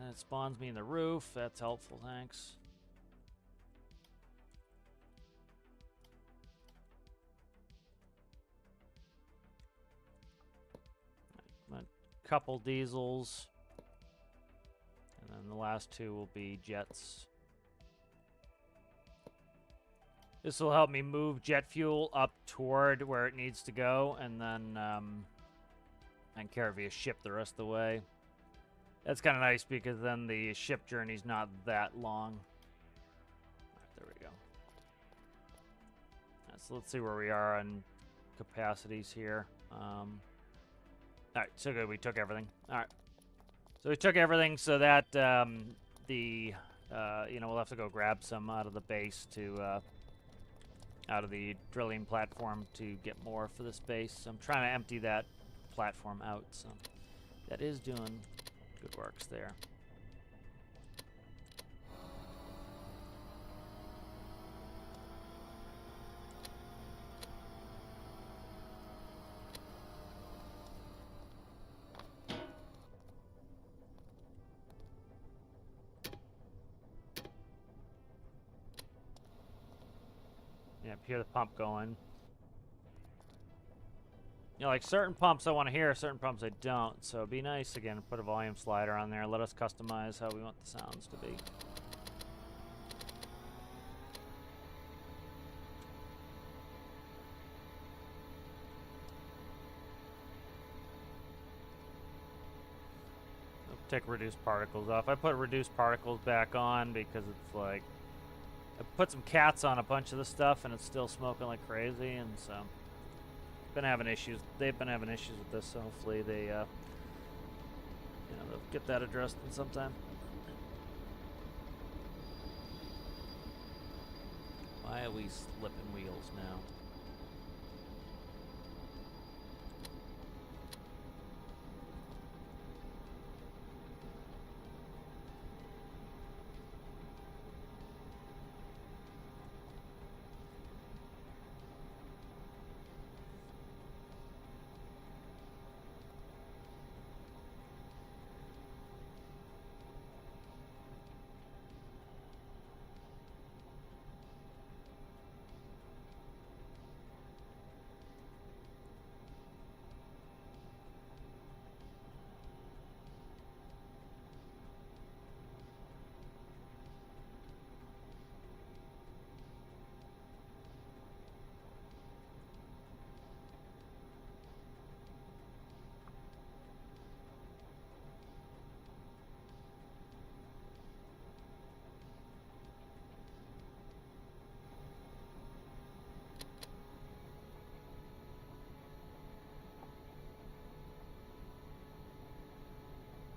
And it spawns me in the roof. That's helpful, thanks. A couple diesels. And then the last two will be jets. This will help me move jet fuel up toward where it needs to go, and then and carry via ship the rest of the way. That's kind of nice because then the ship journey's not that long. Right, there we go. Right, so let's see where we are on capacities here. All right, so good. We took everything. All right, so we took everything so that you know, we'll have to go grab some out of the base to out of the drilling platform to get more for this base. So I'm trying to empty that platform out. So that is doing good works there. Yep, hear the pump going. You know, like certain pumps I want to hear, certain pumps I don't. So it'd be nice, again, to put a volume slider on there. Let us customize how we want the sounds to be. I'll take reduced particles off. I put reduced particles back on because it's like, I put some cats on a bunch of the stuff and it's still smoking like crazy, and so been having issues. They've been having issues with this, so hopefully they you know, they'll get that addressed in some time. Why are we slipping wheels now?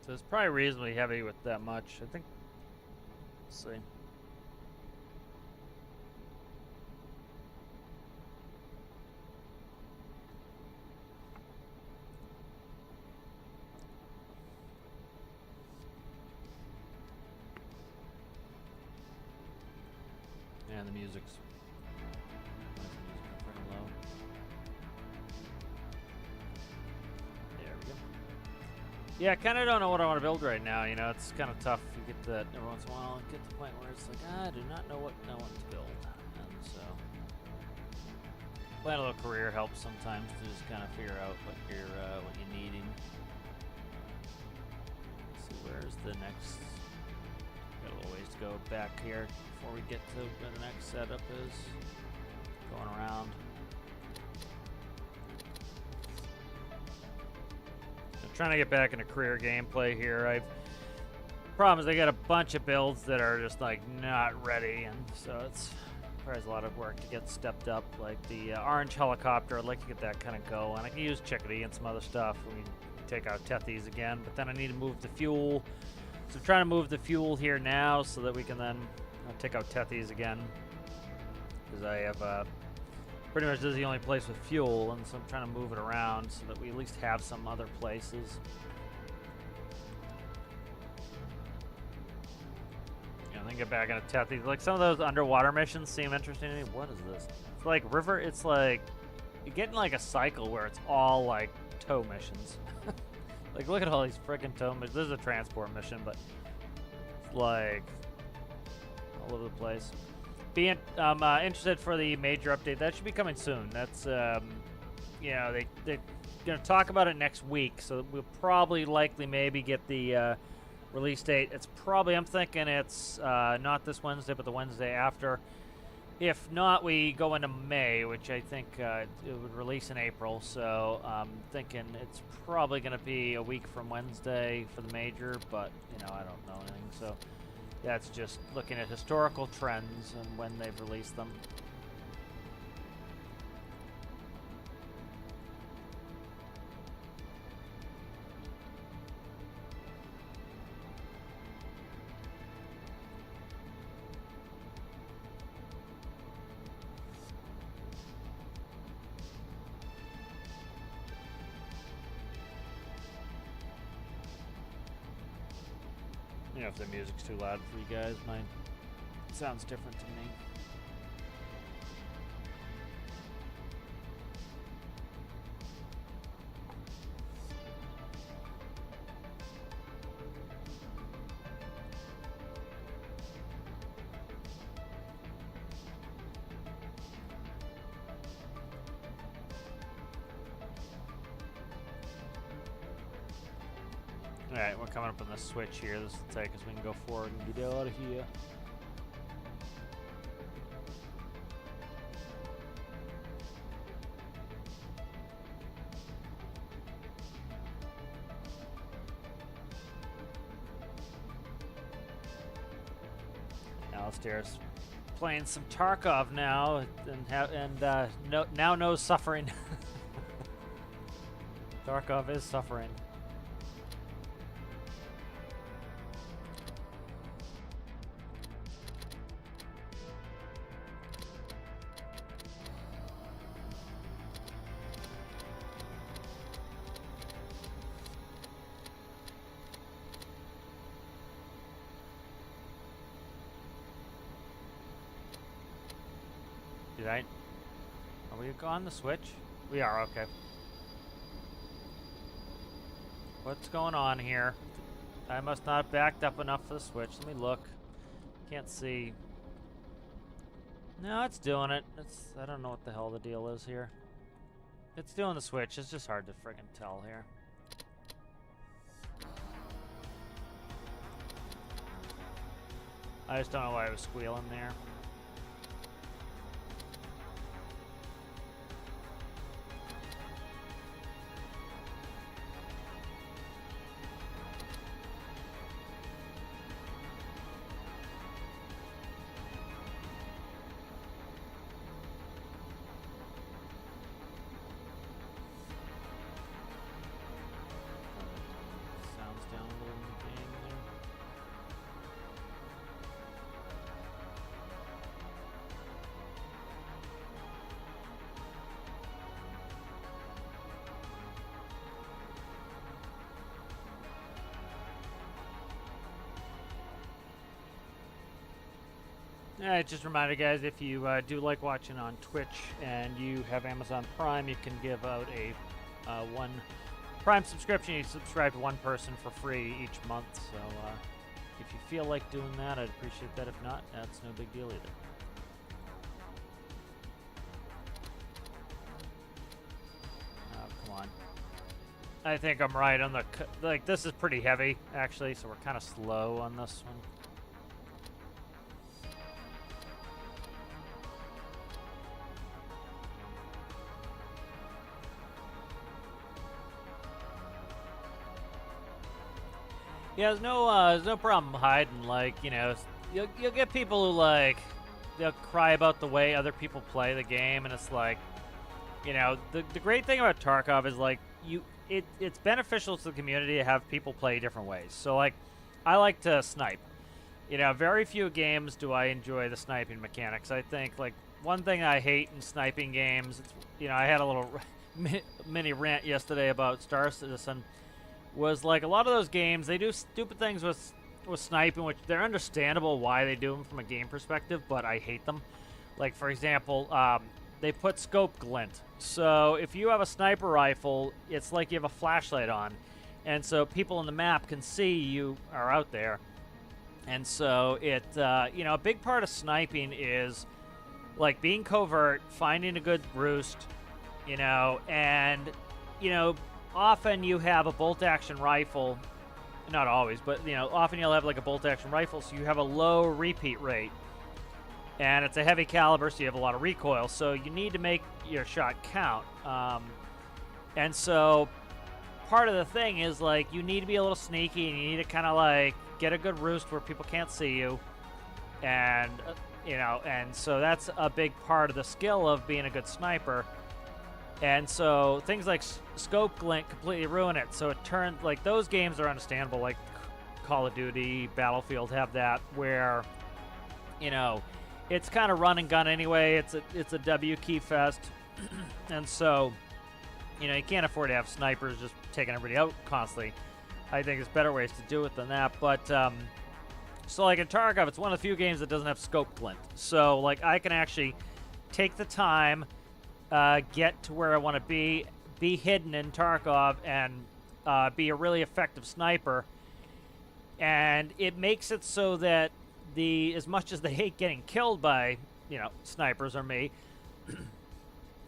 So it's probably reasonably heavy with that much. I think. Let's see. And the music's pretty low. There we go. Yeah, I kind of don't know what I want to build right now. You know, it's kind of tough. You get that every once in a while, get to the point where it's like, I do not know what I want to build. And so, playing a little career helps sometimes to just kind of figure out what you're needing. Let's see, where's the next? Got a little ways to go back here before we get to where the next setup is. Going around. Trying to get back into career gameplay here. Problem is I got a bunch of builds that are just like not ready, and so it's requires a lot of work to get stepped up. Like the orange helicopter, I'd like to get that kind of going. I can use Chickadee and some other stuff. We take out Tethies again, but then I need to move the fuel. So I'm trying to move the fuel here now so that we can then I'll take out Tethys again. Because I have, pretty much this is the only place with fuel, and so I'm trying to move it around so that we at least have some other places. Yeah, then get back into Tethys. Like, some of those underwater missions seem interesting to me. What is this? It's like river, it's like, you get in like a cycle where it's all like tow missions. Like, look at all these freaking tow missions. This is a transport mission, but it's like all over the place. I'm interested for the major update. That should be coming soon. That's, you know, they're going to talk about it next week, so we'll probably likely maybe get the release date. It's probably, I'm thinking it's not this Wednesday, but the Wednesday after. If not, we go into May, which I think it would release in April, so I'm thinking it's probably going to be a week from Wednesday for the major, but, you know, I don't know anything, so that's just looking at historical trends and when they've released them. You know, if the music's too loud for you guys, mine sounds different to me. Alright, we're coming up on the switch here. This will take us, we can go forward and get out of here. Alistair's playing some Tarkov now, and now knows suffering. Tarkov is suffering. Are we on the switch? We are, okay. What's going on here? I must not have backed up enough for the switch. Let me look. Can't see. No, it's doing it. I don't know what the hell the deal is here. It's doing the switch. It's just hard to friggin' tell here. I just don't know why I was squealing there. Just a reminder, guys, if you do like watching on Twitch and you have Amazon Prime, you can give out a one Prime subscription. You subscribe to one person for free each month. So if you feel like doing that, I'd appreciate that. If not, that's no big deal either. Oh, come on. I think I'm right on the... Like, this is pretty heavy, actually, so we're kind of slow on this one. Yeah, there's no problem hiding. Like, you know, you'll get people who, like, they'll cry about the way other people play the game, and it's like, you know, the great thing about Tarkov is, like, it's beneficial to the community to have people play different ways. So, like, I like to snipe, You know, very few games do I enjoy the sniping mechanics. I think, like, one thing I hate in sniping games, you know, I had a little mini rant yesterday about Star Citizen, was like a lot of those games, they do stupid things with sniping, which they're understandable why they do them from a game perspective, but I hate them. Like, for example, they put scope glint. So if you have a sniper rifle, it's like you have a flashlight on. And so people on the map can see you are out there. And so it, you know, a big part of sniping is like being covert, finding a good roost, you know, and, you know, often you have a bolt-action rifle. Not always, but, you know, often you'll have like a bolt-action rifle, so you have a low repeat rate. And it's a heavy caliber, so you have a lot of recoil. So you need to make your shot count. And so part of the thing is, like, you need to be a little sneaky, and you need to kind of, like, get a good roost where people can't see you. And, you know, and so that's a big part of the skill of being a good sniper. And so things like scope glint completely ruin it. So it turns, like, those games are understandable, like Call of Duty, Battlefield have that, where, you know, it's kind of run and gun anyway. It's a W key fest. And so, you know, you can't afford to have snipers just taking everybody out constantly. I think there's better ways to do it than that. But, so like in Tarkov, it's one of the few games that doesn't have scope glint. So, like, I can actually take the time, get to where I want to be hidden in Tarkov, and be a really effective sniper. And it makes it so that as much as they hate getting killed by, you know, snipers or me,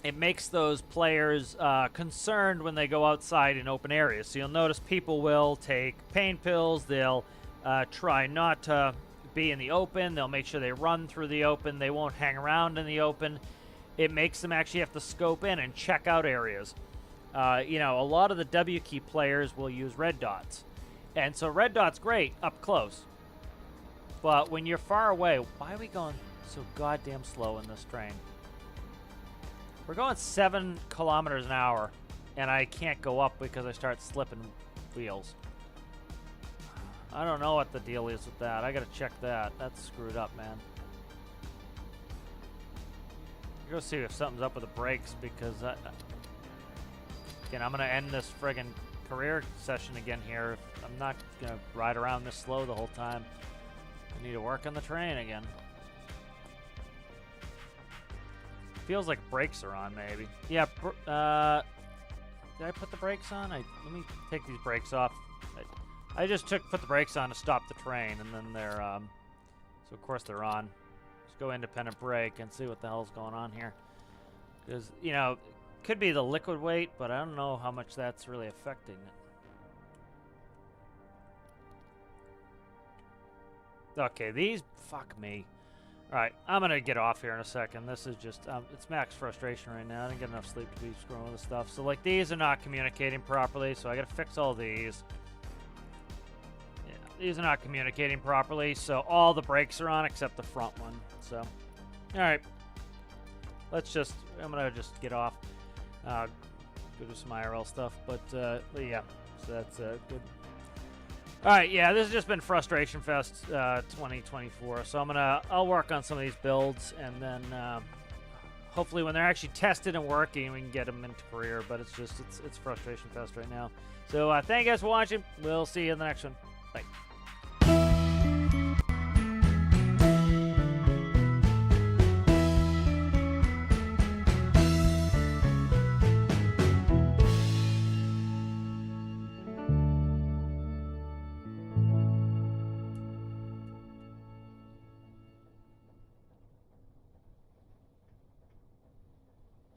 it makes those players concerned when they go outside in open areas. So you'll notice people will take pain pills. They'll try not to be in the open. They'll make sure they run through the open. They won't hang around in the open. It makes them actually have to scope in and check out areas. You know, a lot of the W key players will use red dots. And so red dot's great up close. But when you're far away, why are we going so goddamn slow in this train? We're going 7 kilometers an hour, and I can't go up because I start slipping wheels. I don't know what the deal is with that. I gotta check that. That's screwed up, man. Go see if something's up with the brakes, because again, I'm gonna end this friggin' career session again here. I'm not gonna ride around this slow the whole time. I need to work on the train again. Feels like brakes are on, maybe. Yeah, did I put the brakes on? Let me take these brakes off. I just put the brakes on to stop the train, and then they're, so of course they're on. Let's go independent brake and see what the hell's going on here. Because, you know, could be the liquid weight, but I don't know how much that's really affecting it. Okay, these, fuck me. Alright, I'm gonna get off here in a second. This is just, it's max frustration right now. I didn't get enough sleep to be screwing with this stuff. So, like, these are not communicating properly, so I gotta fix all these. Yeah, these are not communicating properly, so all the brakes are on except the front one. So, alright. I'm gonna just get off. Go do some IRL stuff, but yeah, so that's good. Alright, yeah, this has just been Frustration Fest 2024, so I'll work on some of these builds, and then hopefully when they're actually tested and working, we can get them into career, but it's Frustration Fest right now. So thank you guys for watching. We'll see you in the next one. Bye.